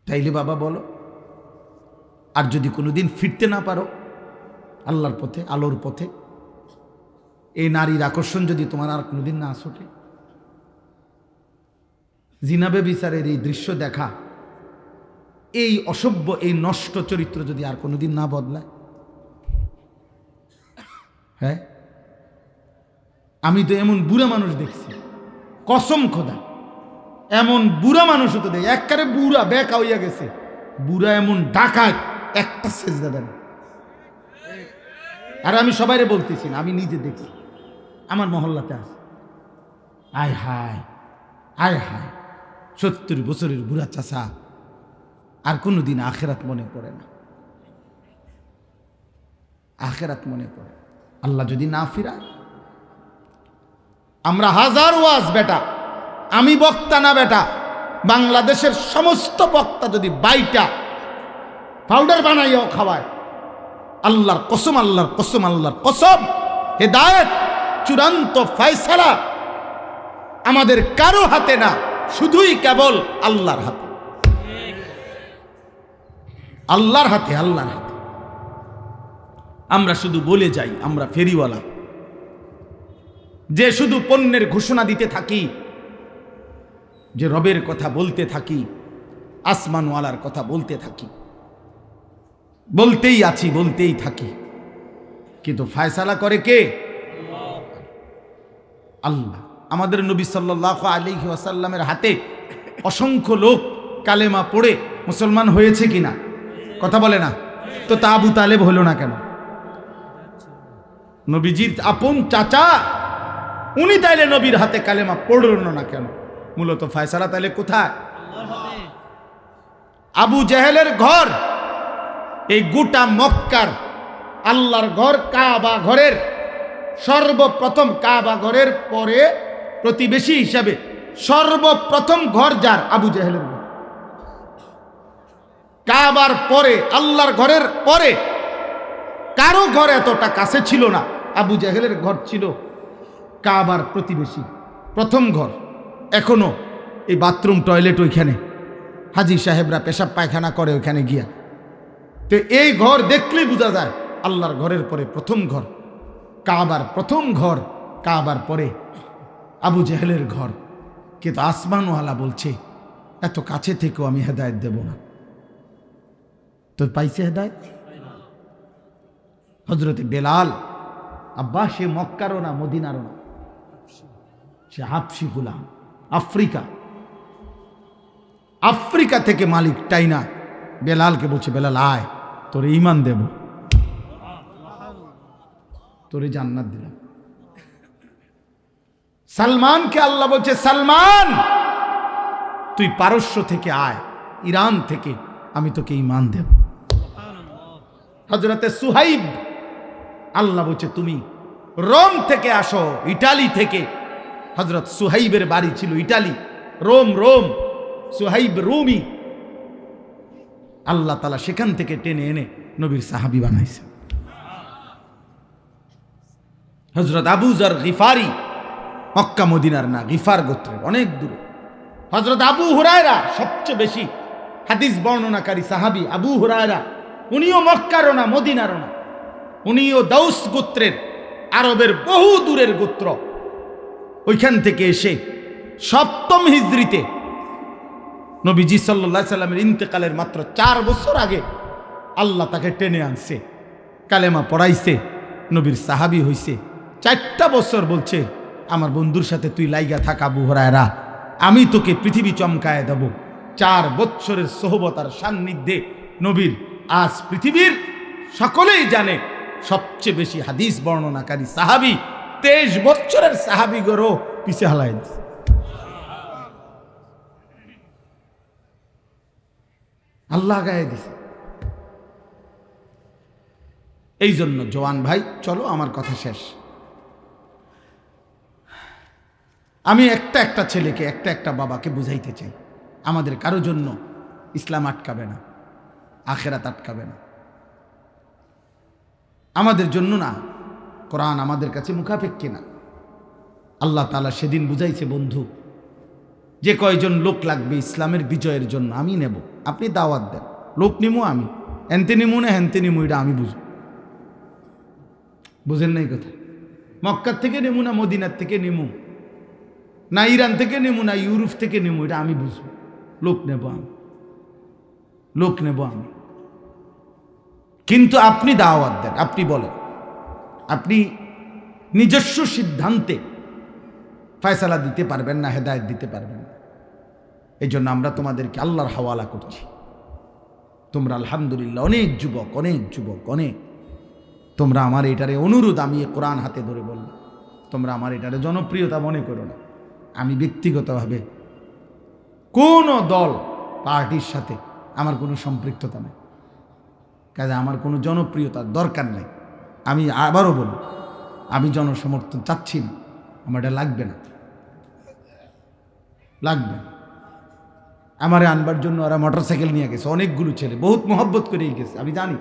তাইলে বাবা বলো, আর যদি কোনোদিন ফিরতে না পারো আল্লাহর পথে, আলোর পথে, এই নারীর আকর্ষণ যদি তোমার আর কোনোদিন না আসে, জিনাবে বিচারের এই দৃশ্য দেখা, এই অসভ্য, এই নষ্ট চরিত্র যদি আর কোনোদিন না বদলায়, হ্যাঁ, আমি তো এমন বুড়া মানুষ দেখছি, কসম খোদা, এমন বুড়া মানুষ তো দেখি, একবারে বুড়া বেকা হইয়া গেছে, বুড়া এমন ডাকাত, একটা সেজদা দেন। আর আমি সবাইরে বলতেছি না, আমি নিজে দেখছি, আমার মহল্লাতে আছে। আয় হায়, আয় হায়, 70 বছরের বুড়া চাচা, আর কোনোদিন আখেরাত মনে পড়ে না, আখেরাত মনে পড়ে। আল্লাহ যদি না ফিরায়, আমরা হাজার ওয়াজ বেটা, আমি বক্তা না বেটা, বাংলাদেশের সমস্ত বক্তা যদি বাইটা পাউডার বানাইও খাওয়ায়, আল্লাহর কসম, আল্লাহর কসম, আল্লাহর কসম, হেদায়েত চূড়ান্ত ফয়সালা আমাদের কারো হাতে না, শুধুই কেবল আল্লাহর হাতে, আল্লাহর হাতে, আল্লাহর হাতে। আমরা শুধু বলে যাই আমরা ফেরিওয়ালা, যে শুধু পণ্যের ঘোষণা দিতে থাকি, যে রবের কথা বলতে থাকি, আসমানওয়ালার কথা বলতে থাকি, বলতেই আছি, বলতেই থাকি, কিন্তু ফয়সালা করে কে? আল্লাহ। আমাদের নবী সাল্লাল্লাহু আলাইহি ওয়াসাল্লামের হাতে অসংখ্য লোক কালেমা পড়ে মুসলমান হয়েছে কিনা? কথা বলে না তো, তা আবু তালেব হলো না কেন? নবীজির আপন চাচা, উনি তাইলে নবীর হাতে কালেমা পড়ল না কেন? মূলত ফয়সালা তাইলে কোথায়? আবু জেহেলের ঘর, এই গোটা মক্কার আল্লাহর ঘর, কাবা ঘরের সর্বপ্রথম, কাবা ঘরের পরে প্রতিবেশী হিসাবে সর্বপ্রথম ঘর যার? আবু জেহেলের ঘর। কাবার পরে, আল্লাহর ঘরের পরে কারো ঘর এতটা কাছে ছিল না। আবু জেহেলের ঘর ছিল কাবার প্রতিবেশী, প্রথম ঘর। এখনো এই বাথরুম টয়লেট ওইখানে, হাজি সাহেবরা পেশাব পায়খানা করে ওইখানে গিয়া। তো এই ঘর দেখলেই বোঝা যায় আল্লাহর ঘরের পরে প্রথম ঘর, কাবার প্রথম ঘর, কাবার পরে আবু জেহেলের ঘর। কিন্তু আসমানওয়ালা বলছে এত কাছে থেকেও আমি হেদায়েত দেব না। তো পাইছে হেদায়েত? হজরতে বেলাল, আব্বা সে মক্কারও না মদিনারও না, সে হাবশি গোলাম, আফ্রিকা থেকে মালিক টাইনা বেলালকে বলছে, বেলাল আয়, তোরে ঈমান দেব, তোরে জান্নাত দিলাম। সালমানকে আল্লাহ বলছে, সালমান তুই পারস্য থেকে আয়, ইরান থেকে, আমি তোকে ঈমান দেব। হযরতে সুহাইব, আল্লাহ বলছে তুমি রোম থেকে আসো, ইটালি থেকে। হযরত সুহাইবের বাড়ি ছিল ইটালি, রোম, সুহাইব রুমি। আল্লাহ তাআলা সেখান থেকে টেনে এনে নবীর সাহাবী বানাইছে। হযরত আবু যর গিফারি, মক্কা মদিনার না, গিফার গোত্রের, অনেক দূরে। হযরত আবু হুরায়রা, সবচেয়ে বেশি হাদিস বর্ণনাকারী সাহাবী আবু হুরায়রা, উনিও মক্কারও না মদিনারও না, উনিও দাউস গোত্রের, আরবের বহু দূরের গোত্র। ওইখান থেকে এসে 7ম হিজরিতে নবীজি সাল্লাল্লাহু আলাইহি সাল্লামের ইন্তেকালের মাত্র 4 বছর আগে আল্লাহ তাকে টেনে আনছে, কালেমা পড়াইছে, নবীর সাহাবী হইছে। 4টা বছর বলছে, আমার বন্ধুর সাথে তুই লাইগা থাক আবু হুরায়রা, আমি তোকে পৃথিবী চমকায় দেব। 4 বছরের সোহবত আর সান্নিধ্যে নবীর আজ পৃথিবীর সকলেই জানে সবচেয়ে বেশি হাদিস বর্ণনাকারী সাহাবী, 23 বছরের সাহাবী গরো পিছে হালাই দিছে। আল্লাহ গায়ে দিছে। এই জন্য জওয়ান ভাই, চলো আমার কথা শেষ। আমি একটা ছেলেকে, একটা বাবাকে বুঝাইতে চাই, আমাদের কারো জন্য ইসলাম আটকাবে না, আখেরাত আটকাবে না, আমাদের জন্য না। কোরআন আমাদের কাছে মুখাপেক্ষী না। আল্লাহ তাআলা সেদিন বুঝাইছে, বন্ধু যে কয়জন লোক লাগবে ইসলামের বিজয়ের জন্য আমি নেব, আপনি দাওয়াত দেন, লোক নিমু আমি, হেনতে নিমু না হেনতে নিমু, এটা আমি বুঝব। বুঝেন নাই কথা? মক্কার থেকে নেমু না মদিনার থেকে নেমু, না ইরান থেকে নেমু না ইউরোপ থেকে নেমু, এটা আমি বুঝব। লোক নেব আমি। কিন্তু আপনি দাওয়াত দেন, আপনি বলেন, আপনি নিজস্ব সিদ্ধান্তে ফয়সালা দিতে পারবেন না, হেদায়েত দিতে পারবেন না। এই জন্য আমরা তোমাদেরকে আল্লাহর হাওয়ালা করছি। তোমরা আলহামদুলিল্লাহ অনেক যুবক, তোমরা আমার এটারে অনুরোধ, আমি কোরআন হাতে ধরে বললাম, তোমরা আমার এটারে জনপ্রিয়তা মনে করো না। আমি ব্যক্তিগতভাবে কোনো দল পার্টির সাথে আমার কোনো সম্পৃক্ততা নেই, কাজে আমার কোনো জনপ্রিয়তার দরকার নেই। আমি আবারও বলি, আমি জনসমর্থন চাচ্ছি না, আমার এটা লাগবে না। আমারে আনবার জন্য ওরা মোটরসাইকেল নিয়ে গেছে, অনেকগুলো ছেলে, বহুত মোহব্বত করেই গেছে, আমি জানি,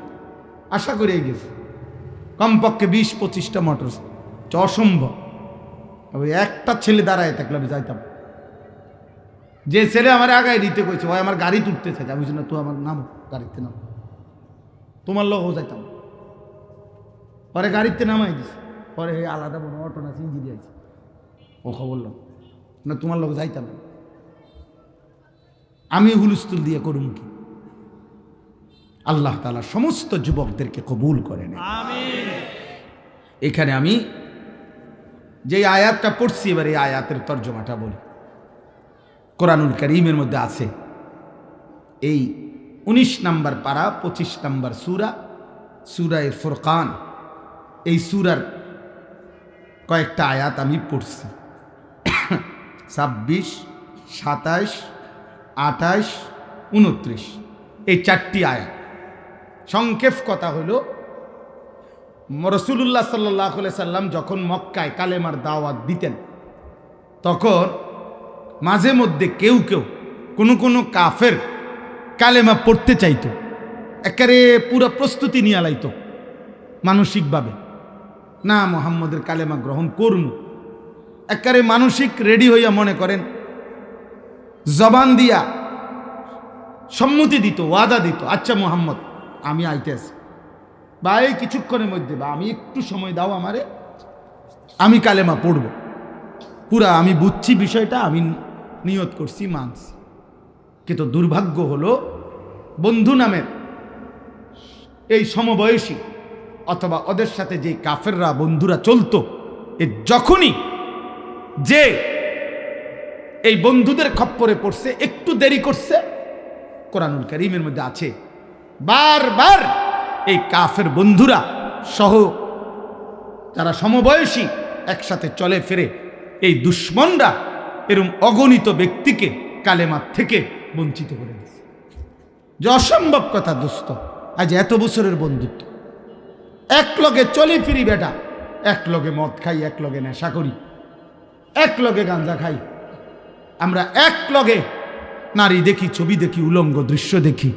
আশা করেই গেছে, কমপক্ষে 20-25টা মোটরসাইকেল, অসম্ভব। ওই একটা ছেলে দাঁড়ায় থাকলে আমি যাইতাম। যে ছেলে আমার আগায় দিতে কইছে, ওই আমার গাড়ি তুলতে চাইছে, আমি না, তুই আমার নাম গাড়িতে নাম, তোমার লোকও যাইতাম। পরে গাড়িতে নামাই দিছে, পরে আলাদা কোনো অটো না সিঞ্জি দিয়েছে, ও খবর না, তোমার লোক যাইতাম। আমি হুলস্থুল দিয়ে করুম কি? আল্লাহ তাআলা সমস্ত যুবকদেরকে কবুল করেন। এখানে আমি যে আয়াতটা পড়ছি, এবার এই আয়াতের তর্জমাটা বলি। কোরআনুল কারীমের মধ্যে আছে, এই 19 নম্বর পারা, 25 নম্বর সূরা ফুরকান, এই সূরার কয়েকটা আয়াত আমি পড়ছি। 26, 27, 28, 29 এই 4টি আয়াত। সংক্ষেপ কথা হলো, রাসূলুল্লাহ সাল্লাল্লাহু আলাইহি সাল্লাম যখন মক্কায় কালেমার দাওয়াত দিতেন, তখন মাঝে মধ্যে কেউ কেউ কোনো কাফের কালেমা পড়তে চাইতো, একেবারে পুরো প্রস্তুতি নিয়ে লাইতো মানসিকভাবে, না মুহাম্মদের কালেমা গ্রহণ করব, একেবারে মানসিক রেডি হইয়া মনে করেন জবান দিয়া সম্মতি দিত, ওয়াদা দিত, আচ্ছা মুহাম্মদ আমি আইতে আছি, বা এই কিছুক্ষণের মধ্যে, বা আমি একটু সময় দাও আমারে, আমি কালেমা পড়ব, পুরা আমি বুঝছি বিষয়টা, আমি নিয়ত করছি, মানছি। কিন্তু দুর্ভাগ্য হলো বন্ধু নামের এই সমবয়সী অথবা ওদের সাথে যে কাফেররা বন্ধুরা চলতো, এ যখনই যে এই বন্ধুদের খপ্পরে পড়ছে, একটু দেরি করছে, কোরআনুল কারীমের মধ্যে আছে বারবার এই কাফের বন্ধুরা সহ যারা সমবয়সী একসাথে চলে ফিরে, এই দুশ্মনরা এরকম অগণিত ব্যক্তিকে কালেমা থেকে বঞ্চিত করে দিয়েছে। যে অসম্ভব কথা দোস্ত, আজ এত বছরের বন্ধুত্ব, এক লগে চলে ফিরি বেটা, এক লগে মদ খাই, এক লগে নেশা করি, এক লগে গাঁজা খাই, আমরা এক লগে নারী দেখি, ছবি দেখি, উলঙ্গ দৃশ্য দেখি,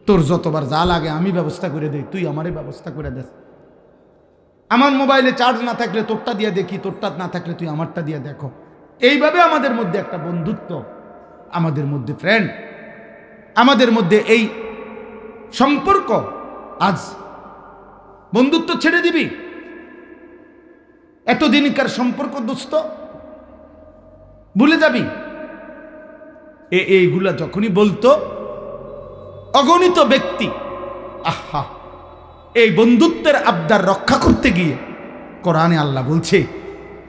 তোর যতবার যা লাগে আমি ব্যবস্থা করে দেই, তুই আমারে ব্যবস্থা করে দেস, আমার মোবাইলে চার্জ না থাকলে তোরটা দিয়ে দেখি, তোরটা না থাকলে তুই আমারটা দিয়ে দেখো। এইভাবে আমাদের মধ্যে একটা বন্ধুত্ব, আমাদের মধ্যে ফ্রেন্ড, আমাদের মধ্যে এই সম্পর্ক, আজ বন্ধুত্ব ছেড়ে দিবি, এতদিনকার সম্পর্ক দোস্ত ভুলে যাবি। এইগুলা যখনই বলতো অগণিত ব্যক্তি, আহা, এই বন্ধুত্বের আবদার রক্ষা করতে গিয়ে কোরআনে আল্লাহ বলছে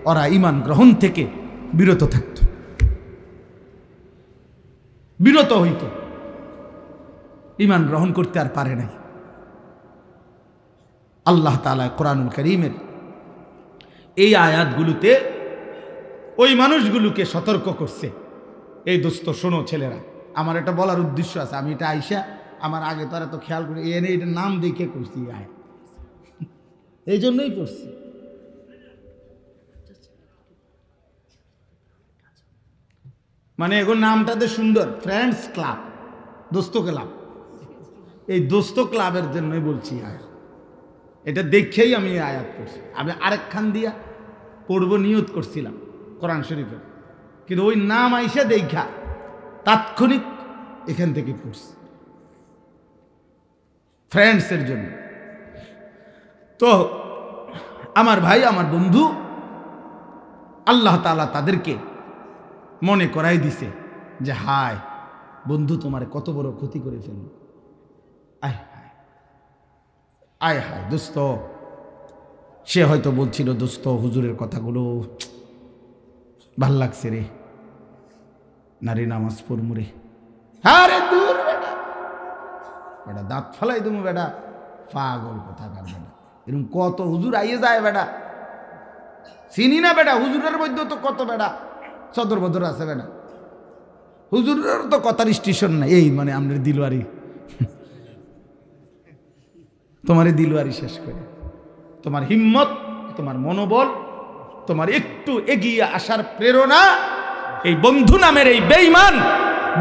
ওরা ঈমান গ্রহণ থেকে বিরত থাকত, বিরত হইত, ঈমান গ্রহণ করতে আর পারে নাই। আল্লাহ তাআলা কোরআনুল কারীমের এই আয়াতগুলোতে ওই মানুষগুলোকে সতর্ক করছে, এই দোস্ত শোনো ছেলেরা, আমার এটা বলার উদ্দেশ্য আছে, আমি এটা আইসা আমার আগে তারা তো খেয়াল করে এনে এটা নাম দেখে করছি, আয় এই জন্যই করছি। মানে এখন নামটাতে সুন্দর, ফ্রেন্ডস ক্লাব, দোস্ত ক্লাব, এই দোস্ত ক্লাবের জন্যই বলছি আয়, এটা দেখেই আমি আয়াত করছি। আমি আরেকখান দিয়া পড়ব নিয়ত করছিলাম কোরআন শরীফের, কিন্তু ওই নাম আইসা দেখা তাৎক্ষণিক এখান থেকে পড়ছি ফ্রেন্ডসের জন্য। তো আমার ভাই, আমার বন্ধু, আল্লাহ তাআলা তাদেরকে মনে করাই দিছে যে হায় বন্ধু তোমার কত বড় ক্ষতি করে ফেলল, আয় হায় আয় হায় দোস্ত। সে হয়তো বলছিল দোস্ত হুজুরের কথাগুলো ভাল লাগছে রে, নারী নামাজ পড়মু রে, আরে দূর বেটা, বেটা দাঁত ফালাই তুমি বেটা, পাগল কোথাকার বেটা, এরকম কত হুজুর আইয়ে যায় বেটা, চিনি না বেটা, হুজুরের মধ্যে তো কত বেটা সদর বদর আছে বেটা, হুজুরের তো কথার স্টেশন নাই, এই মানে আমরা দিলওয়ারি, তোমার দিলওয়ারি শেষ করে, তোমার হিম্মত, তোমার মনোবল, তোমার একটু এগিয়ে আসার প্রেরণা এই বন্ধু নামের এই বেঈমান,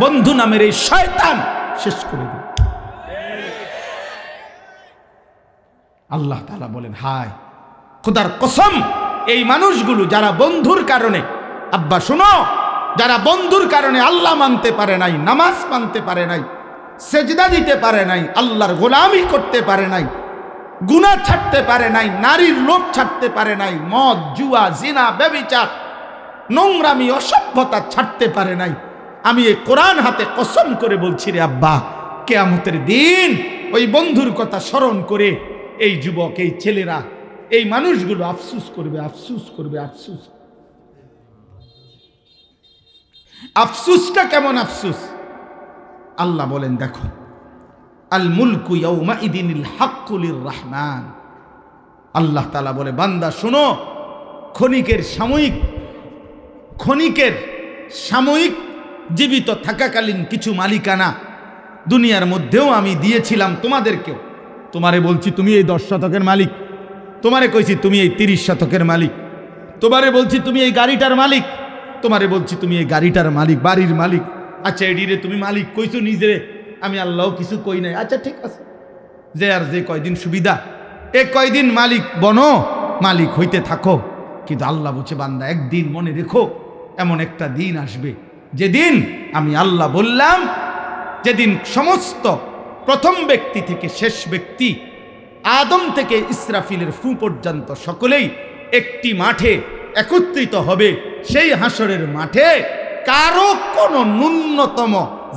বন্ধু নামের এই শয়তান শেষ করে দিল। আল্লাহ তাআলা বলেন হায় খোদার কসম, এই মানুষগুলো যারা বন্ধুর কারণে, আব্বা শোনো, যারা বন্ধুর কারণে আল্লাহ মানতে পারে নাই, নামাজ মানতে পারে নাই, সেজদা দিতে পারে নাই, আল্লাহর গোলামি করতে পারে নাই, গুনাহ ছাড়তে পারে নাই, নারীর লোভ ছাড়তে পারে নাই, মদ জুয়া জিনা ব্যভিচার নোংরামি অসভ্যতা ছাড়তে পারে নাই, আমি এই কোরআন হাতে কসম করে বলছি রে আব্বা, কিয়ামতের দিন ওই বন্ধুর কথা স্মরণ করে এই যুবক, এই ছেলেরা, এই মানুষগুলো আফসোস করবে, আফসোস করবে, আফসোস। আফসোসটা কেমন আফসোস? আল্লাহ বলেন দেখো, আল মুলকু ইয়াউমাইদিনিল হাক্কু লির রহমান। আল্লাহ তাআলা বলে বান্দা শোনো, ক্ষণিকের সাময়িক জীবিত থাকাকালীন কিছু মালিকানা দুনিয়ার মধ্যেও আমি দিয়েছিলাম তোমাদেরকেও। তোমারে বলছি তুমি এই 10 শতকের মালিক, তোমারে কইছি তুমি এই 30 শতকের মালিক, তোমারে বলছি তুমি এই গাড়িটার মালিক, তোমারে বলছি তুমি এই গাড়িটার মালিক, বাড়ির মালিক। আচ্ছা এডিরে তুমি মালিক কইছো নিজেরে, আমি আল্লাহ কিছু কই নাই। আচ্ছা ঠিক আছে, যে আর যে কয়দিন সুবিধা এ কয়দিন মালিক বনো, মালিক হইতে থাকো। কিন্তু আল্লাহ বলছে বান্দা একদিন মনে রেখো, এমন একটা দিন আসবে যেদিন আমি আল্লাহ বললাম, যেদিন সমস্ত প্রথম ব্যক্তি থেকে শেষ ব্যক্তি, আদম থেকে ইসরাফিলের ফু পর্যন্ত সকলেই একটি মাঠে একত্রিত হবে। সেই হাসরের মাঠে কারো কোনো ন্যূনতম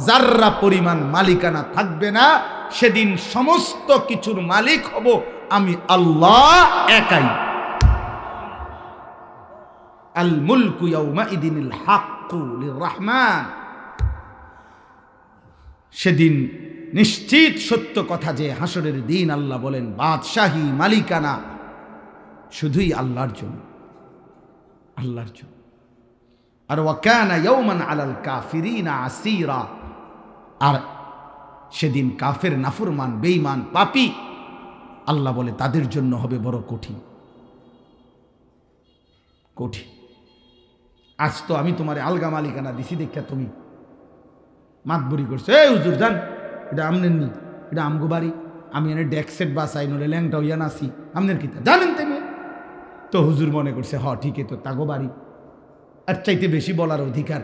জাররা পরিমাণ মালিকানা থাকবে না। সেদিন সমস্ত কিছুর মালিক হব আমি আল্লাহ একাই। আল মুলকু ইয়াউমাইদিনিল হাক্কু লিররহমান। সেদিন নিশ্চিত সত্য কথা যে হাসরের দিন আল্লাহ বলেন বাদশাহী মালিকানা শুধুই আল্লাহর জন্য, আল্লাহর জন্য। আর ওয়াকানা ইয়াউমান আলাল কাফিরিনা আসীরা। আর সেদিন কাফের, নাফরমান, বেঈমান, পাপী আল্লাহ বলে তাদের জন্য হবে বড় কঠিন, কঠিন। আজ তো আমি তোমারে আলগা মালিকানা দিছি দেখা তুমি মাতবুরি করছো, এই হুজুর জান এটা আমনের নি, এটা আমগো বাড়ি, আমি এনে ডেকসেট বাসাই নলে ল্যাংটা হইয়া নাসি, আমনের কিতা জানেন তেমনি। তো হুজুর মনে করছে হ ঠিকই তো তাগো বাড়ি, আর চাইতে বেশি বলার অধিকার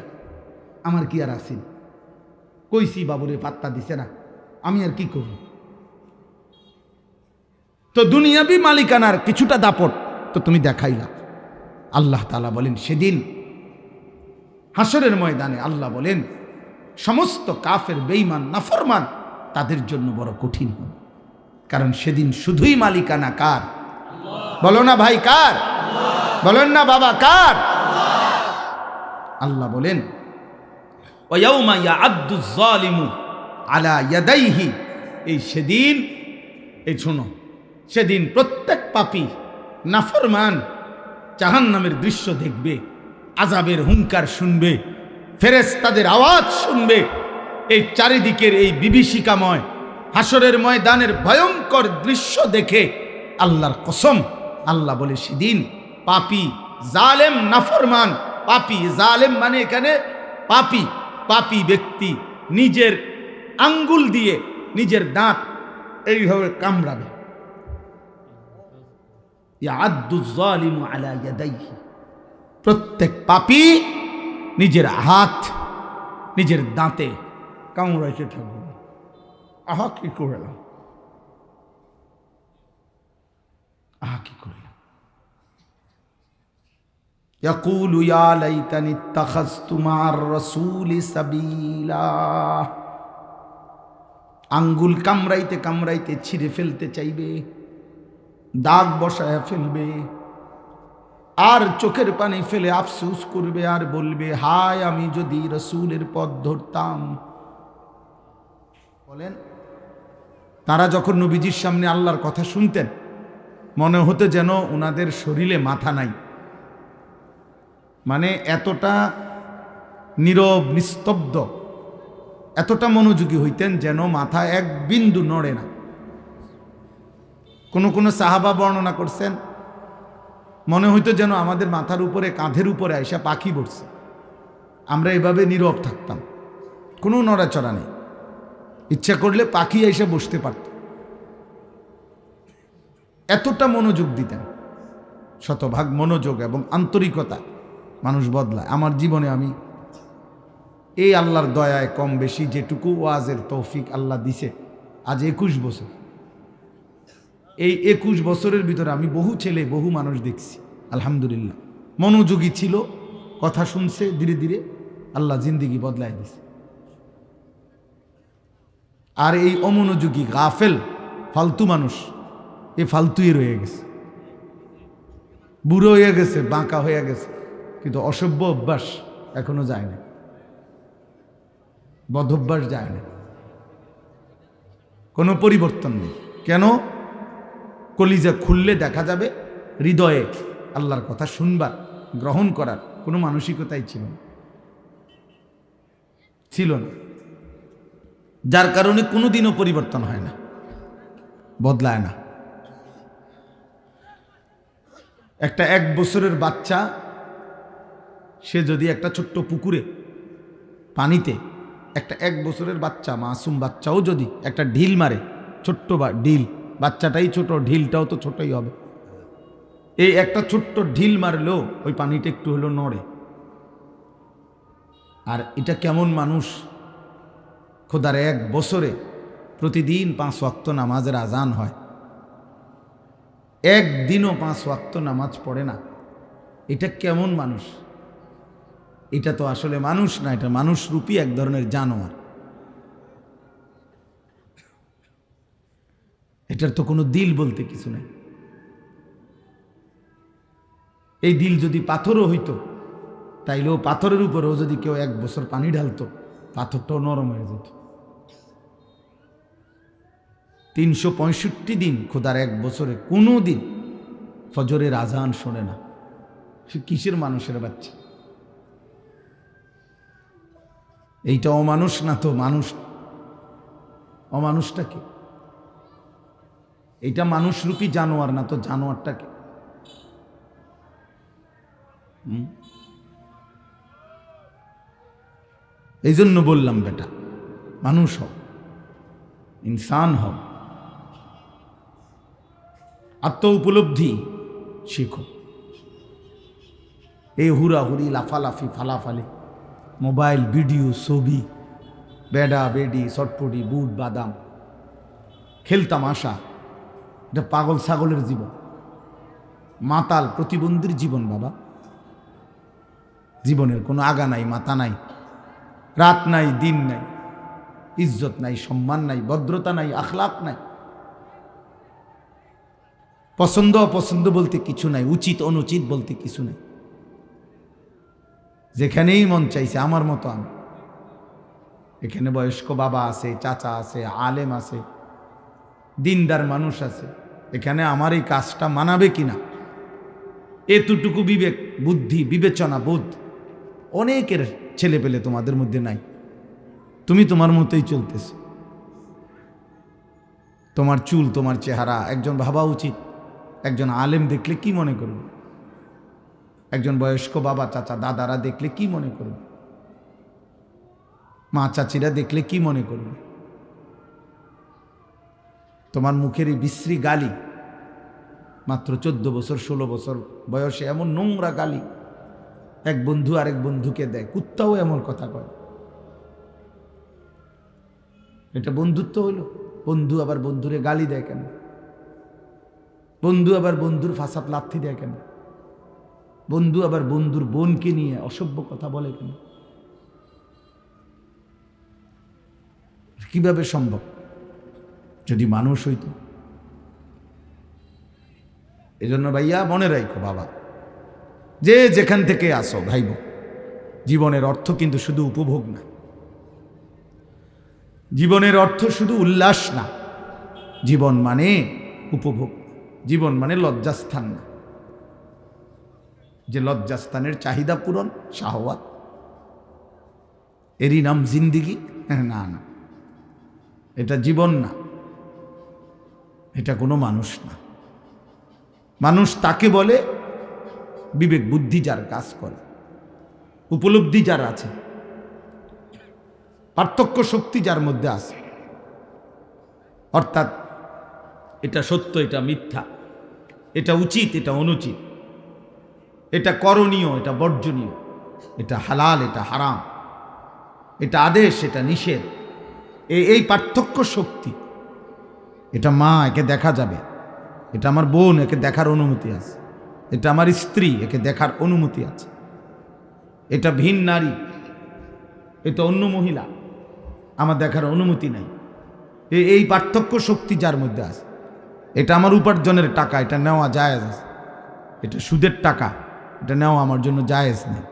আমার কি আর আসিল। কইছি বাবুরে পাত্তা দিছে না, আমি আর কি করব। তো দুনিয়াবি মালিকানার কিছুটা দাপট তো তুমি দেখাইলা। আল্লাহ তাআলা বলেন সেদিন হাসরের ময়দানে আল্লাহ বলেন সমস্ত কাফের, বেঈমান, নাফরমান তাদের জন্য বড় কঠিন হবে। কারণ সেদিন শুধুই মালিকানা কার? বলো না ভাই কার? বলেন না বাবা কার? আল্লাহ বলেন ওয়ায়াউমা ইয়াআদ্দু যালিমু আলা ইয়াদাইহি। এই সেদিন, এই শোনো, সেদিন প্রত্যেক পাপী, নাফরমান জাহান্নামের দৃশ্য দেখবে, আযাবের হুঙ্কার শুনবে, ফেরেশতাদের আওয়াজ শুনবে। এই চারিদিকের এই বিভীষিকাময় হাসরের ময়দানের ভয়ঙ্কর দৃশ্য দেখে আল্লাহর কসম আল্লাহ বলে সেদিন পাপী, জালেম, নাফরমান, পাপী, জালেম মানে এখানে পাপী, পাপী ব্যক্তি নিজের আঙ্গুল দিয়ে নিজের দাঁত এইভাবে কামড়াবে। ইয়াআদ্দু যালিমু আলা ইয়াদাইহি। প্রত্যেক পাপী নিজের হাত নিজের দাঁতে কামড়াইতে থাকবে। আহা কি করলাম, আহা কি করলাম। ইয়াকুলু ইয়া লাইতানি ইত্তাখাযতু মা'আর রাসূলি সাবিলা। আঙ্গুল কামড়াইতে কামড়াইতে ছিঁড়ে ফেলতে চাইবে, দাগ বসায় ফেলবে, আর চোখের পানি ফেলে আফসোস করবে আর বলবে হায় আমি যদি রাসূলের পথ ধরতাম। বলেন তারা যখন নবীজির সামনে আল্লাহর কথা শুনতেন মনে হতো যেন ওনাদের শরীরে মাথা নাই। মানে এতটা নীরব, নিস্তব্ধ, এতটা মনোযোগী হইতেন যেন মাথা এক বিন্দু নড়ে না। কোন কোন সাহাবা বর্ণনা করছেন মনে হইতো যেন আমাদের মাথার উপরে, কাঁধের উপরে আইসা পাখি বসছে, আমরা এভাবে নীরব থাকতাম, কোনো নড়াচড়া নেই। ইচ্ছা করলে পাখি এসে বসতে পারত, এতটা মনোযোগ দিতেন। শতভাগ মনোযোগ এবং আন্তরিকতা মানুষ বদলায়। আমার জীবনে আমি এই আল্লাহর দয়ায় কম বেশি যেটুকু ওয়াজের তৌফিক আল্লাহ দিছে, আজ 21 বছর, এই 21 বছরের ভিতরে আমি বহু ছেলে, বহু মানুষ দেখছি আলহামদুলিল্লাহ। মনোযোগী ছিল, কথা শুনছে, ধীরে ধীরে আল্লাহ জিন্দিগি বদলাই দিছে। আর এই অমনোযোগী, গাফেল, ফালতু মানুষ এ ফালতুই রয়ে গেছে, বুড়ো হয়ে গেছে, বাঁকা হয়ে গেছে, কিন্তু অসভ্য অভ্যাস এখনো যায় না, বদভ্যাস যায় না, কোনো পরিবর্তন নেই। কেন? কলিজা খুললে দেখা যাবে হৃদয়ে আল্লাহর কথা শুনবার, গ্রহণ করার কোনো মানসিকতাই ছিল না, যার কারণে কোনোদিনও পরিবর্তন হয় না, বদলায় না। একটা 1 বছরের বাচ্চা সে যদি একটা ছোট্ট পুকুরে পানিতে একটা 1 বছরের বাচ্চা মাসুম বাচ্চাও যদি একটা ঢিল মারে, ছোট্ট ঢিল, বাচ্চাটাই ছোট, ঢিলটাও তো ছোটই হবে, এই একটা ছোট্ট ঢিল মারলেও ওই পানিটা একটু হলো নড়ে। আর এটা কেমন মানুষ, খোদার 1 বছরে প্রতিদিন 5 ওয়াক্ত নামাজের আজান হয়, একদিনও 5 ওয়াক্ত নামাজ পড়ে না, এটা কেমন মানুষ? এটা তো আসলে মানুষ না, এটা মানুষরূপী এক ধরনের জানোয়ার। এটার তো কোনো দিল বলতে কিছু নাই। এই দিল যদি পাথরও হইতো, তাইলেও পাথরের উপরেও যদি কেউ 1 বছর পানি ঢালতো, পাথরটাও নরম হয়ে যেত। 365 দিন খোদার 1 বছরে কোনো দিন ফজরের আজান শোনে না, সে কিসের মানুষের বাচ্চা? এইটা অমানুষ না তো মানুষ? অমানুষটা কি? এইটা মানুষরূপী জানোয়ার না তো জানোয়ারটা কি? এই জন্য বললাম বেটা, মানুষ হও, ইনসান হও, আত্ম উপলব্ধি শিখো। এই হুড়াহুড়ি, লাফালাফি, ফালাফালি, মোবাইল, ভিডিও, ছবি, বেডা বেডি, চটপটি, বুট বাদাম, খেলতামাশা, এটা পাগল ছাগলের জীবন, মাতাল প্রতিবন্ধীর জীবন। বাবা, জীবনের কোনো আগা নাই, মাথা নাই, রাত নাই, দিন নাই, ইজ্জত নাই, সম্মান নাই, ভদ্রতা নাই, আখলাক নাই, পছন্দ অপছন্দ বলতে কিছু নাই, উচিত অনুচিত বলতে কিছু নাই। যেখানেই মন চাইছে আমার মতো আমি, এখানে বয়স্ক বাবা আছে, চাচা আছে, আলেম আছে, দিনদার মানুষ আছে, এখানে আমার এই কাজটা মানাবে কিনা এতটুকু বিবেক বুদ্ধি বিবেচনা বোধ অনেকের ছেলে পেলে তোমাদের মধ্যে নাই। তুমি তোমার মতোই চলতেছ, তোমার চুল, তোমার চেহারা, একজন ভাবা উচিত একজন আলেম দেখলে কি মনে করবে, একজন বয়স্ক বাবা চাচা দাদারা দেখলে কি মনে করবে, মা চাচিরা দেখলে কি মনে করবে? তোমার মুখের এই বিশ্রী গালি, মাত্র 14 বছর 16 বছর বয়সে এমন নোংরা গালি এক বন্ধু আরেক বন্ধুকে দেয়, কুত্তাও এমন কথা কয়, এটা বন্ধুত্ব হইল? বন্ধু আবার বন্ধুরে গালি দেয় কেন? বন্ধু আবার বন্ধুর ফাসাদ লাথি দেয় কেন? বন্ধু আবার বন্ধুর বোনকে নিয়ে অসভ্য কথা বলে কেন? কিভাবে সম্ভব যদি মানুষ হইতো? এজন্য ভাইয়া মনে রাখো বাবা, যে যেখান থেকে আসো ভাইব, জীবনের অর্থ কিন্তু শুধু উপভোগ না, জীবনের অর্থ শুধু উল্লাস না, জীবন মানে উপভোগ, জীবন মানে লজ্জাস্থান না, যে লজ্জাস্থানের চাহিদা পূরণ, শাহওয়াত, এরই নাম জিন্দিগি? না না, এটা জীবন না, এটা কোনো মানুষ না। মানুষ তাকে বলে বিবেক বুদ্ধি যার কাজ করে, উপলব্ধি যার আছে, পার্থক্য শক্তি যার মধ্যে আছে, অর্থাৎ এটা সত্য, এটা মিথ্যা, এটা উচিত, এটা অনুচিত, এটা করণীয়, এটা বর্জনীয়, এটা হালাল, এটা হারাম, এটা আদেশ, এটা নিষেধ, এই পার্থক্য শক্তি। এটা মা, একে দেখা যাবে, এটা আমার বোন, একে দেখার অনুমতি আছে, এটা আমার স্ত্রী, একে দেখার অনুমতি আছে, এটা ভিন নারী, এটা অন্য মহিলা, আমার দেখার অনুমতি নাই, এই পার্থক্য শক্তি যার মধ্যে আছে। এটা আমার উপার্জনের টাকা, এটা নেওয়া জায়েজ আছে, এটা সুদের টাকা, এটা নেওয়া আমার জন্য জায়েজ নেই।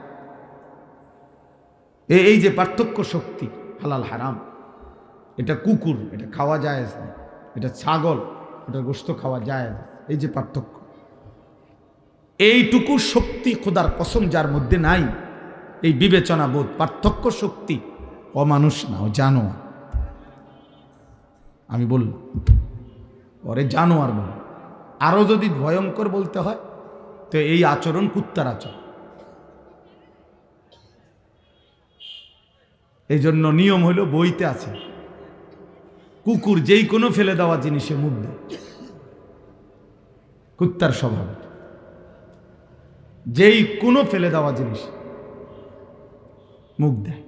এই যে পার্থক্য শক্তি, হালাল হারাম, এটা কুকুর, এটা খাওয়া জায়েজ নেই, এটা ছাগল, এটা গোশত খাওয়া জায়েজ, এই যে পার্থক্য, এইটুকু শক্তি খোদার কসম যার মধ্যে নাই, এই বিবেচনা বোধ, পার্থক্য শক্তি, অমানুষ না, ও জানোয়ার। আমি বললাম ওরে জানোয়ার বল, আরো যদি ভয়ঙ্কর বলতে হয় তো এই আচরণ কুত্তার আচরণ। এই জন্য নিয়ম হলো, বইতে আছে, কুকুর যেই কোনো ফেলে দেওয়া জিনিসে মুখ দেয়। কুত্তার স্বভাব, যেই কোনো ফেলে দেওয়া জিনিস মুখ দেয়।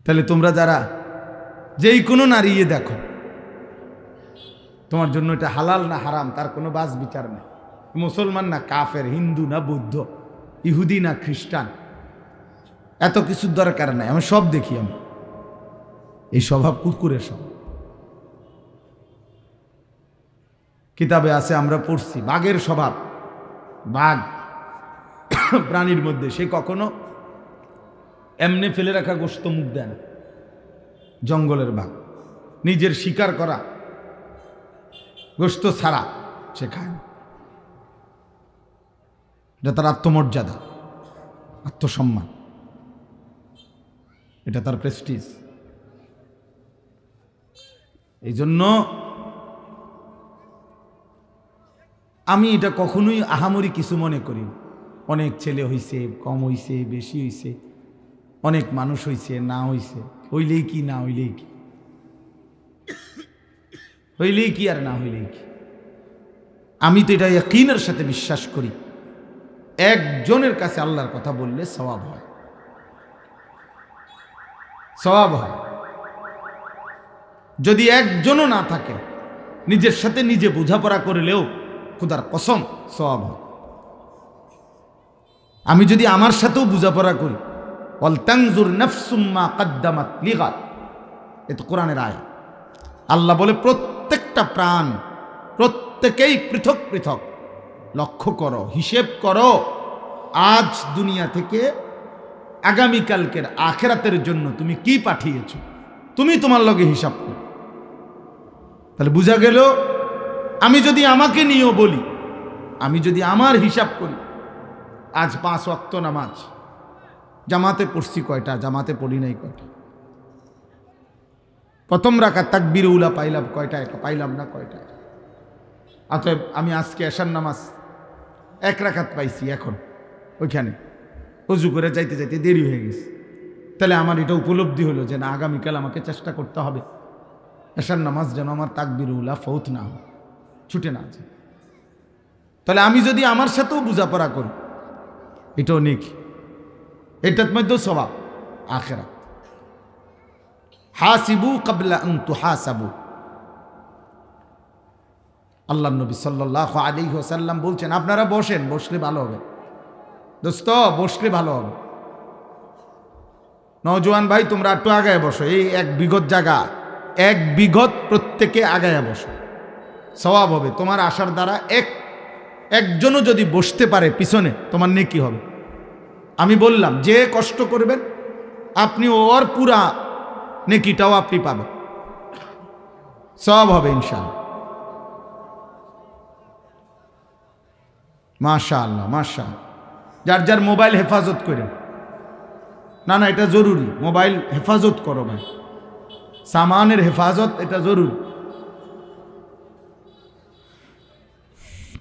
তাহলে তোমরা যারা যেই কোনো নারী দেখো, তোমার জন্য এটা হালাল না হারাম তার কোনো বাস বিচার নেই। মুসলমান না কাফের, হিন্দু না বৌদ্ধ, ইহুদি না খ্রিস্টান, এত কিছুর দরকার নাই। আমি সব দেখি, আমি এই স্বভাব কুকুরের স্বভাব। কিতাবে আছে, আমরা পড়ছি, বাঘের স্বভাব। বাঘ প্রাণীর মধ্যে সে কখনো এমনি ফেলে রাখা গোশত মুখ দেয় না। জঙ্গলের বাঘ নিজের শিকার করা গোশত ছাড়া সে খায় না। এটা তার আত্মমর্যাদা, আত্মসম্মান, এটা তার প্রেস্টিজ। এই জন্য আমি এটা কখনোই আহামরি কিছু মনে করি। অনেক ছেলে হইছে, কম হইছে, বেশি হইছে, অনেক মানুষ হইছে, না হইছে, হইলেই কি না হইলেই কি, হইলেই কি আর না হইলেই কি। আমি তো এটা ইয়াকিনের সাথে বিশ্বাস করি, একজনের কাছে আল্লাহর কথা বললে সওয়াব হয়, সওয়াব হয়। যদি একজনও না থাকে, নিজের সাথে নিজে বোঝাপড়া করলেও খোদার কসম সওয়াব হয়। আমি যদি আমার সাথেও বোঝাপড়া করি, ওয়াল তানজুর নাফসুম মা কদ্দামাত লিগাদ, এ তো কোরআনের আয়াত। আল্লাহ বলে প্রত্যেকটা প্রাণ, প্রত্যেকেই পৃথক পৃথক লক্ষ্য করো, হিসেব করো, আজ দুনিয়া থেকে আগামীকালকের আখিরাতের জন্য তুমি কি পাঠিয়েছো, তুমি তোমার লগে হিসাব করো। তাহলে বোঝা গেল, আমি যদি আমাকে নিয়েও বলি, আমি যদি আমার হিসাব করি, আজ 5 ওয়াক্ত নামাজ জামাতে পড়ছি কয়টা, জামাতে পড়ি নাই কয়টা, প্রথম রাকাত তাকবীর উলা পাইলাম কয়টা, পাইলাম না কয়টা। অতএব আমি আজকে এশার নামাজ 1 রাকাত পাইছি, এখন ওইখানে ওযু করে যাইতে যাইতে দেরি হয়ে গেছে। তাহলে আমার এটা উপলব্ধি হলো যে না, আগামীকাল আমাকে চেষ্টা করতে হবে এশার নামাজ যেন আমার তাকবীর উলা ফৌত না হয়, ছুটে না যায়। তাহলে আমি যদি আমার সাথেও বোঝাপড়া করি, এটাও নেকি, এটার মধ্যেও সওয়াব আখিরাত। হাসিবু ক্বাবলা আন তুহাসাবু। আল্লাহ নবী সাল্লাল্লাহু আলাইহি ওয়াসাল্লাম বলছেন, আপনারা বসেন, বসলে ভালো হবে দোস্ত, বসলে ভালো হবে। নওজোয়ান ভাই তোমরা একটু আগায় বসো, এই 1 বিঘত জায়গা, 1 বিঘত প্রত্যেকে আগায় বসো, সওয়াব হবে। তোমার আসার দ্বারা একজনও যদি বসতে পারে পিছনে, তোমার নেকি হবে। আমি বললাম যে কষ্ট করবেন আপনি ওর পুরা নেকিটাও আপনি পাবেন, সওয়াব হবে ইনশাআল্লাহ। মাশাআল্লাহ মাশাআল্লাহ। যার যার মোবাইল হেফাজত করেন, না না এটা জরুরি, মোবাইল হেফাজত করো ভাই, সামানের হেফাজত এটা জরুরি।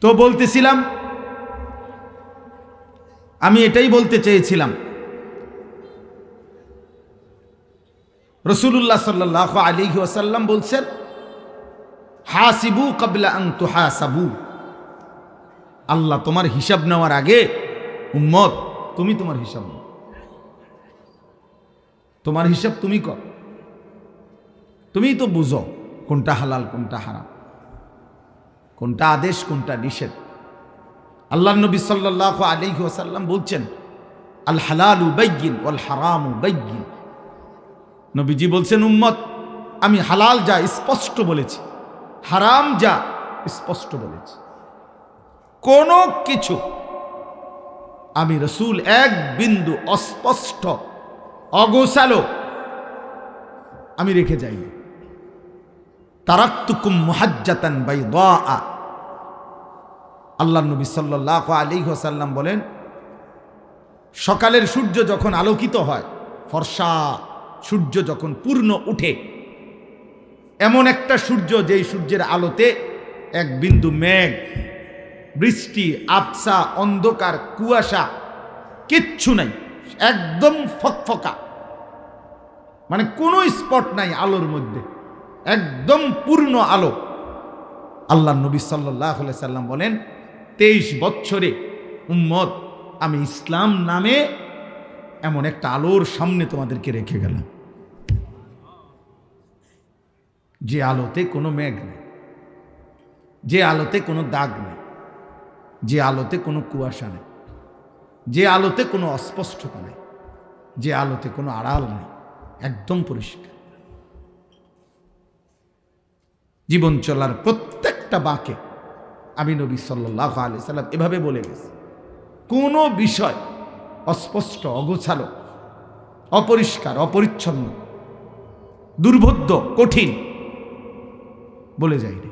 তো বলতেছিলাম, আমি এটাই বলতে চেয়েছিলাম, রাসূলুল্লাহ সাল্লাল্লাহু আলাইহি ওয়াসাল্লাম বলছেন, হাসিবু ক্বাবলা আন তুহাসাবু। আল্লাহ তোমার হিসাব নেওয়ার আগে উম্মত তুমি তোমার হিসাব নাও, তোমার হিসাব তুমি কর, তুমিই তো বুঝো কোনটা হালাল কোনটা হারাম, কোনটা আদেশ কোনটা নিষেধ। আল্লাহ নবী সাল্লাল্লাহু আলাইহি ওয়াসাল্লাম বলছেন, আল হালালু বাইয়িন ওয়াল হারামু বাইয়িন। নবীজি বলছেন, উম্মত আমি হালাল যা স্পষ্ট বলেছি, হারাম যা স্পষ্ট বলেছি, কোনো কিছু আমি রাসূল 1 বিন্দু অস্পষ্ট অগোছালো আমি রেখে যাইনি। তারাকতুকুম মুহাজ্জাতান বাইদা। আল্লাহ নবী সাল্লাল্লাহু আলাইহি ওয়াসাল্লাম বলেন, সকালের সূর্য যখন আলোকিত হয়, ফর্সা সূর্য যখন পূর্ণ উঠে, এমন একটা সূর্য যেই সূর্যের আলোতে 1 বিন্দু মেঘ বৃষ্টি, আবসা, অন্ধকার, কুয়াশা কিচ্ছু নাই, একদম ফকফকা, মানে কোনো স্পট নাই আলোর মধ্যে, একদম পূর্ণ আলো। আল্লাহ নবী সাল্লাল্লাহু আলাইহি সাল্লাম বলেন, 23 বছরে উম্মত আমি ইসলাম নামে এমন একটা আলোর সামনে তোমাদেরকে রেখে গেলাম, যে আলোতে কোনো মেঘ নেই, যে আলোতে কোনো দাগ নেই, যে আলোতে কোনো কুয়াশা নেই, যে আলোতে কোনো অস্পষ্টতা নেই, যে আলোতে কোনো আড়াল নেই, একদম পরিষ্কার। জীবন চলার প্রত্যেকটা বাঁকে আমি নবী সাল্লাল্লাহু আলাইহি সাল্লাম এভাবে বলে গেছি, কোনো বিষয় অস্পষ্ট, অগোছালো, অপরিষ্কার, অপরিচ্ছন্ন, দুর্বোধ্য, কঠিন বলে যায়নি,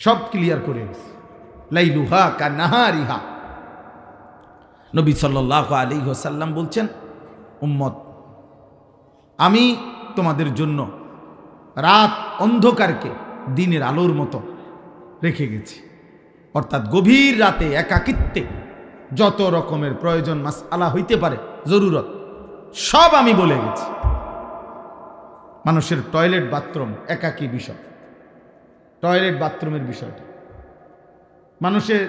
সব ক্লিয়ার করে গেছে। লাইলুহা কান্নাহারিহা। নবী সাল্লাল্লাহু আলাইহি ওয়াসাল্লাম বলছেন, উম্মত আমি তোমাদের জন্য রাত অন্ধকারকে দিনের আলোর মতো রেখে গেছি। অর্থাৎ গভীর রাতে একাকিত্বে যত রকমের প্রয়োজন মাসআলা হইতে পারে, জরুরত, সব আমি বলে গেছি। মানুষের টয়লেট বাথরুম একাকী বিষয়, টয়লেট বাথরুমের বিষয়টা, মানুষের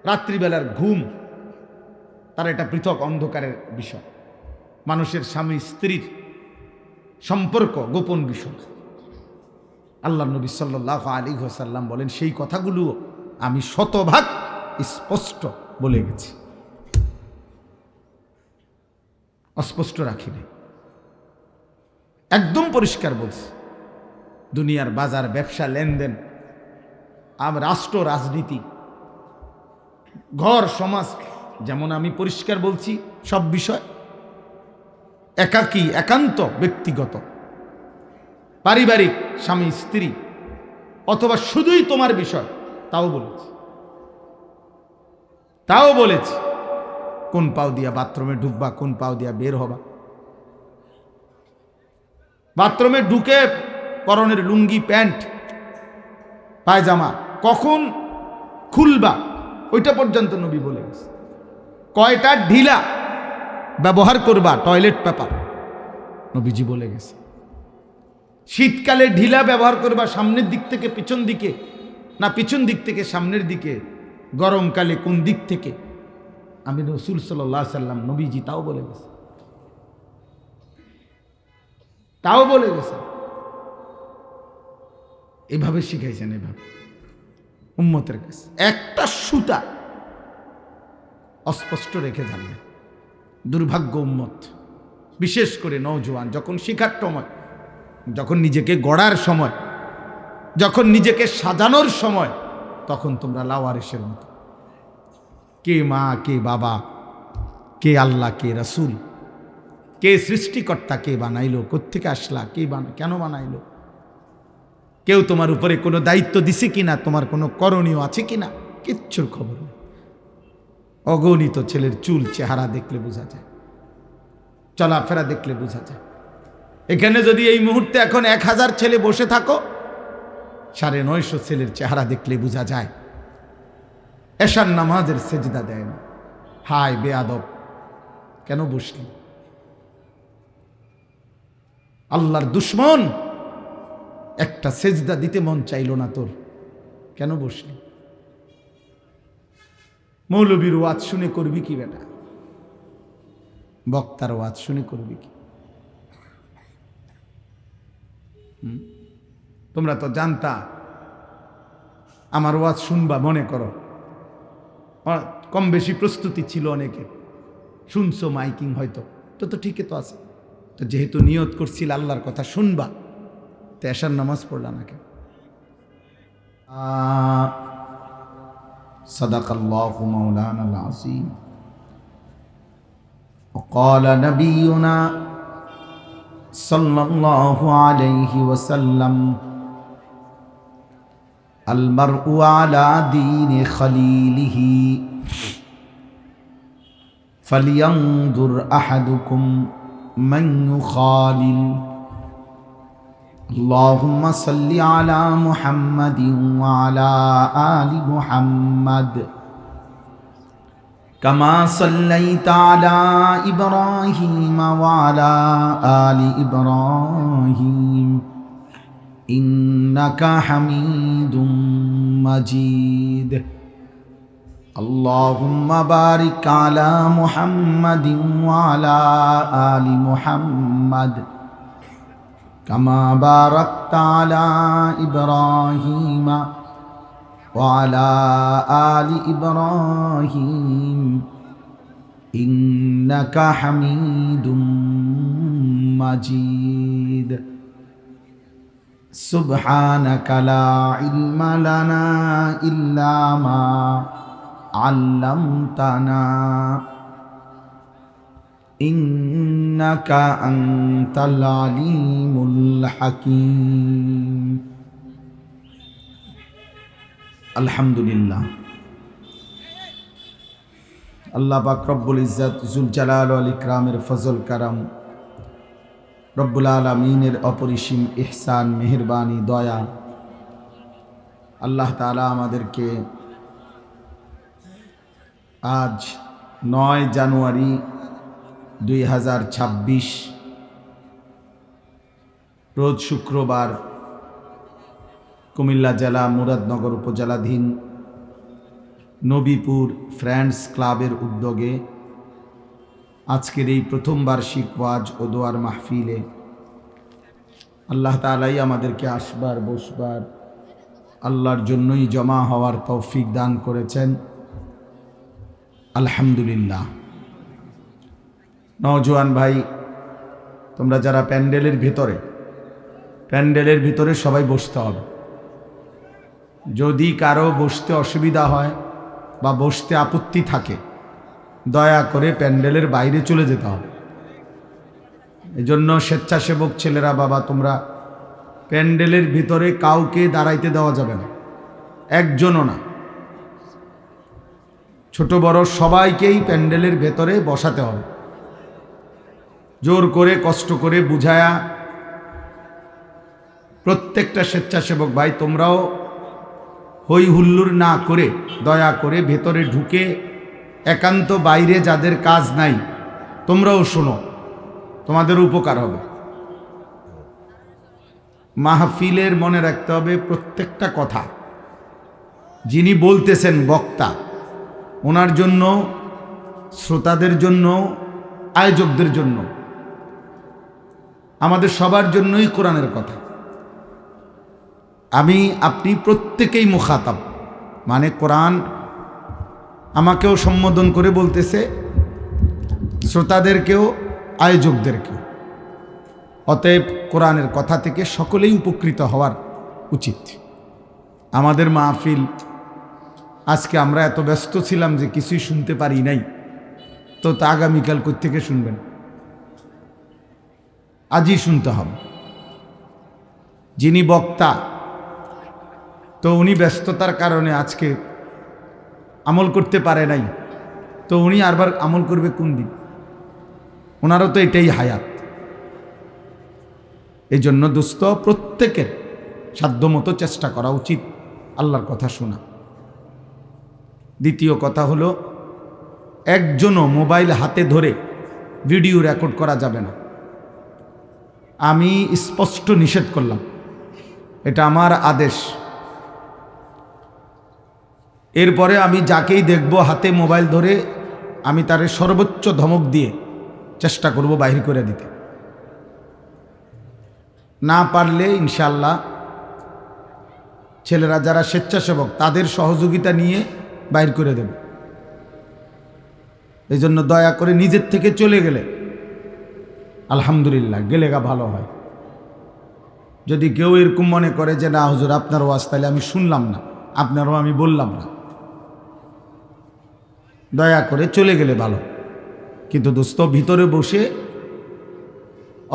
রাত্রিবেলার ঘুম তার একটা পৃথক অন্ধকারের বিষয়, মানুষের স্বামী স্ত্রীর সম্পর্ক গোপন বিষয়। আল্লাহ নবী সাল্লাল্লাহু আলাইহি ওয়াসাল্লাম বলেন, সেই কথাগুলো আমি শতভাগ স্পষ্ট বলে গেছি, অস্পষ্ট রাখিনি, একদম পরিষ্কার বলছি। দুনিয়ার বাজার, ব্যবসা, লেনদেন, রাষ্ট্র, রাজনীতি, ঘর, সমাজ, যেমন আমি পরিষ্কার বলছি সব বিষয়, একাকী, একান্ত, ব্যক্তিগত, পারিবারিক, স্বামী স্ত্রী, অথবা শুধুই তোমার বিষয়, তাও বলেছি, তাও বলেছি। কোন পাও দিয়া বাথরুমে ঢুকবা, কোন পাও দিয়া বের হবা, বাথরুমে ঢুকে পরনের লুঙ্গি, প্যান্ট, পায়জামা কখন খুলবা, ওইটা পর্যন্ত নবী বলে গেছে। কয়টা ঢিলা ব্যবহার করবা, টয়লেট পেপার, নবীজি বলে গেছে। শীতকালে ঢিলা ব্যবহার করবা সামনের দিক থেকে পিছন দিকে, না পিছন দিক থেকে সামনের দিকে, গরমকালে কোন দিক থেকে, আমি রাসূল সাল্লাল্লাহু আলাইহি সাল্লাম নবীজি তাও বলে গেছে, তাও বলে গেছে। এভাবে শিখাইছেন, এভাবে উম্মতের কাছে একটা সুতা অস্পষ্ট রেখে যাবে। দুর্ভাগ্য উম্মত, বিশেষ করে নওজোয়ান, যখন শিখার সময়, যখন নিজেকে গড়ার সময়, যখন নিজেকে সাজানোর সময়, তখন তোমরা লাওয়ারিসের মতো, কে মা, কে বাবা, কে আল্লাহ, কে রাসূল, কে সৃষ্টিকর্তা, কে বানাইলো, কোত্থেকে আসলা, কে কেন বানাইলো, কেউ তোমার উপরে কোনো দায়িত্ব দিছে কিনা, তোমার কোনো করণীয় আছে কিনা, কিচ্ছুর খবর নেই। অগণিত ছেলের চুল, চেহারা দেখলে বোঝা যায়, চলাফেরা দেখলে বোঝা যায়। এখানে যদি এই মুহূর্তে এখন 1000 ছেলে বসে থাকো, 950 ছেলের চেহারা দেখলে বোঝা যায়। এশার নামাজের সেজদা দেয় না, হায় বেয়াদব, কেন বসলি? আল্লাহর দুশ্মন, একটা সেজদা দিতে মন চাইল না তোর, কেন বসলি? মৌলবীর ওয়াজ শুনে করবি কি বেটা? বক্তার ওয়াজ শুনে করবি কি? তোমরা তো জানতা আমার ওয়াজ শুনবা, মনে করো কম বেশি প্রস্তুতি ছিল অনেকে, শুনছো মাইকিং হয়তো, তো ঠিকই তো আছে। তো যেহেতু নিয়ত করছিল আল্লাহর কথা শুনবা, তো এশার নামাজ পড়লা না কেন? সাদাকাল্লাহু মাওলানাল আযীম। وقال نبينا صلى الله عليه وسلم المرء على دين خليله فلينظر أحدكم من يخالل اللهم صل على محمد وعلى آل محمد كما صليت على إبراهيم وعلى آل إبراهيم إنك حميد مجيد اللهم بارك على محمد وعلى آل محمد كما باركت على إبراهيم وعلى آل إبراهيم إنك حميد مجيد سبحانك لا علم لنا إلا ما علمتنا إنك أنت العليم الحكيم الحمد لله আল্লাহ পাক রব্বুল ইজ্জত জুল জালাল ওয়াল ইকরামের ফজল কারাম রব্বুল আলামিনের অপরিসীম ইহসান মেহেরবানি দয়া আল্লাহ তাআলা আমাদেরকে আজ 9 জানুয়ারি 2026 রোজ শুক্রবার কুমিল্লা জেলা মুরাদনগর উপজেলাধীন নবীপুর ফ্রেন্ডস ক্লাবের উদ্যোগে আজকের এই প্রথম বার্ষিক ওয়াজ ও দোয়ার মাহফিলে আল্লাহ তাআলাই আমাদেরকে আসবার বসবার আল্লাহর জন্যই জমা হওয়ার তৌফিক দান করেছেন আলহামদুলিল্লাহ। নওজোয়ান ভাই, তোমরা যারা প্যান্ডেলের ভিতরে সবাই বসতে হবে। যদি কারো বসতে অসুবিধা হয় বা বসতে আপত্তি থাকে, দয়া করে প্যান্ডেলের বাইরে চলে যেতে হবে। এজন্য স্বেচ্ছাসেবক ছেলেরা, বাবা, তোমরা প্যান্ডেলের ভিতরে কাউকে দাঁড়াইতে দেওয়া যাবে না, একজনও না, ছোট বড় সবাইকেই প্যান্ডেলের ভেতরে বসাতে হবে। জোর করে কষ্ট করে বুঝায়া প্রত্যেকটা স্বেচ্ছাসেবক ভাই, তোমরাও হই হুল্লোড় না করে দয়া করে ভেতরে ঢুকে একান্ত বাইরে যাদের কাজ নাই তোমরাও শোনো, তোমাদের উপকার হবে। মাহফিলের মনে রাখতে হবে প্রত্যেকটা কথা। যিনি বলতেছেন বক্তা, ওনার জন্য, শ্রোতাদের জন্য, আয়োজকদের জন্য, আমাদের সবার জন্যই কোরআনের কথা। আমি আপনি প্রত্যেকেই মুখাতাব, মানে কোরআন আমাকেও সম্বোধন করে বলতেছে, শ্রোতাদেরকেও, আয়োজকদেরকেও। অতএব কোরআনের কথা থেকে সকলেই উপকৃত হওয়ার উচিত। আমাদের মাহফিল আজকে আমরা এত ব্যস্ত ছিলাম যে কিছুই শুনতে পারি নাই, তো তা আগামীকাল কোত্থেকে শুনবেন? আজই শুনতে হবে। যিনি বক্তা, তো উনি ব্যস্ততার কারণে আজকে আমল করতে পারে নাই, তো উনি আরবার আমল করবে কোন দিন? ওনারও তো এটাই হায়াত। এই জন্য দোস্ত, প্রত্যেকের সাধ্যমতো চেষ্টা করা উচিত আল্লাহর কথা শোনা। দ্বিতীয় কথা হলো, একজনও মোবাইল হাতে ধরে ভিডিও রেকর্ড করা যাবে না। আমি স্পষ্ট নিষেধ করলাম, এটা আমার আদেশ। এরপরে আমি যাকেই দেখব হাতে মোবাইল ধরে, আমি তারে সর্বোচ্চ ধমক দিয়ে চেষ্টা করব বাহির করে দিতে। না পারলে ইনশাআল্লাহ ছেলেরা যারা স্বেচ্ছাসেবক তাদের সহযোগিতা নিয়ে বাহির করে দেব। এই জন্য দয়া করে নিজের থেকে চলে গেলে আলহামদুলিল্লাহ, গেলে ভালো হয়। যদি কেউ এরকম মনে করে যে না হুজুর আপনার ওয়াজ তাহলে আমি শুনলাম না, আপনারও আমি বললাম না, দয়া করে চলে গেলে ভালো। কিন্তু দোস্ত, ভিতরে বসে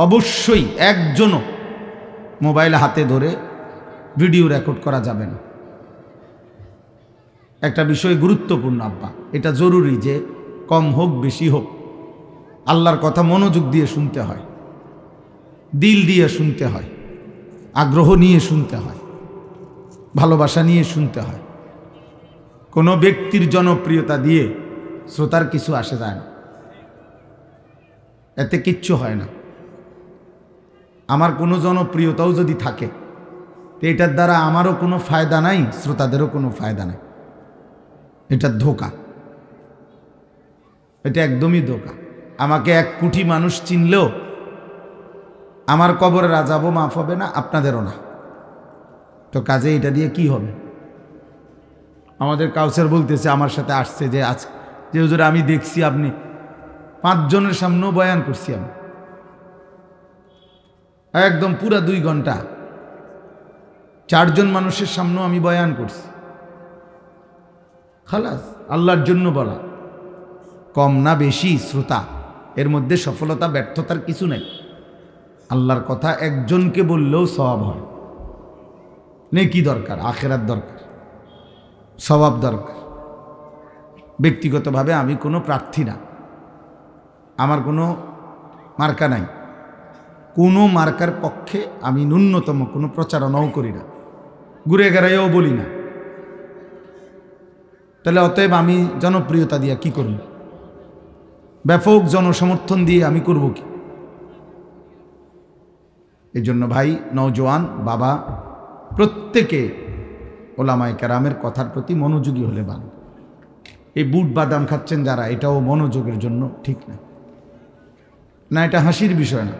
অবশ্যই একজনও মোবাইল হাতে ধরে ভিডিও রেকর্ড করা যাবে না। একটা বিষয় গুরুত্বপূর্ণ আব্বা, এটা জরুরি যে কম হোক বেশি হোক আল্লাহর কথা মনোযোগ দিয়ে শুনতে হয়, দিল দিয়ে শুনতে হয়। আগ্রহ নিয়ে শুনতে হয়, ভালোবাসা নিয়ে শুনতে হয়। কোনো ব্যক্তির জনপ্রিয়তা দিয়ে শ্রোতার কিছু আসে যায় না, এতে কিচ্ছু হয় না। আমার কোনো জনপ্রিয়তাও যদি থাকে তো এটার দ্বারা আমারও কোনো ফায়দা নাই, শ্রোতাদেরও কোনো ফায়দা নাই। এটা ধোঁকা, এটা একদমই ধোঁকা। আমাকে 1 কোটি মানুষ চিনলেও আমার কবরের আযাবও মাফ হবে না, আপনাদেরও না। তো কাজে এটা দিয়ে কি হবে? আমাদের কাউসার বলতেছে, আমার সাথে আসছে যে আজ যে হুজুর আমি দেখছি আপনি 5 জনের সামনেও বয়ান করছি, আমি একদম পুরা 2 ঘন্টা 4 জন মানুষের সামনেও আমি বয়ান করছি। খালাস, আল্লাহর জন্য বলা, কম না বেশি শ্রোতা, এর মধ্যে সফলতা ব্যর্থতার কিছু নাই। আল্লাহর কথা একজনকে বললেও সওয়াব হয়। নেকি দরকার, আখিরাত দরকার, সওয়াব দরকার। ব্যক্তিগতভাবে আমি কোনো প্রার্থী না, আমার কোনো মার্কা নাই, কোনো মার্কার পক্ষে আমি ন্যূনতম কোনো প্রচারণাও করি না, ঘুরে গেড়াইও বলি না। তাহলে অতএব আমি জনপ্রিয়তা দিয়ে কি করব? ব্যাপক জনসমর্থন দিয়ে আমি করব কি? এই জন্য ভাই, নওজোয়ান বাবা প্রত্যেকে ওলামায়ে কেরামের কথার প্রতি মনোযোগী হলে ভালো। এই বুট বাদাম খাচ্ছেন যারা, এটাও মনোযোগের জন্য ঠিক না, না এটা হাসির বিষয় না।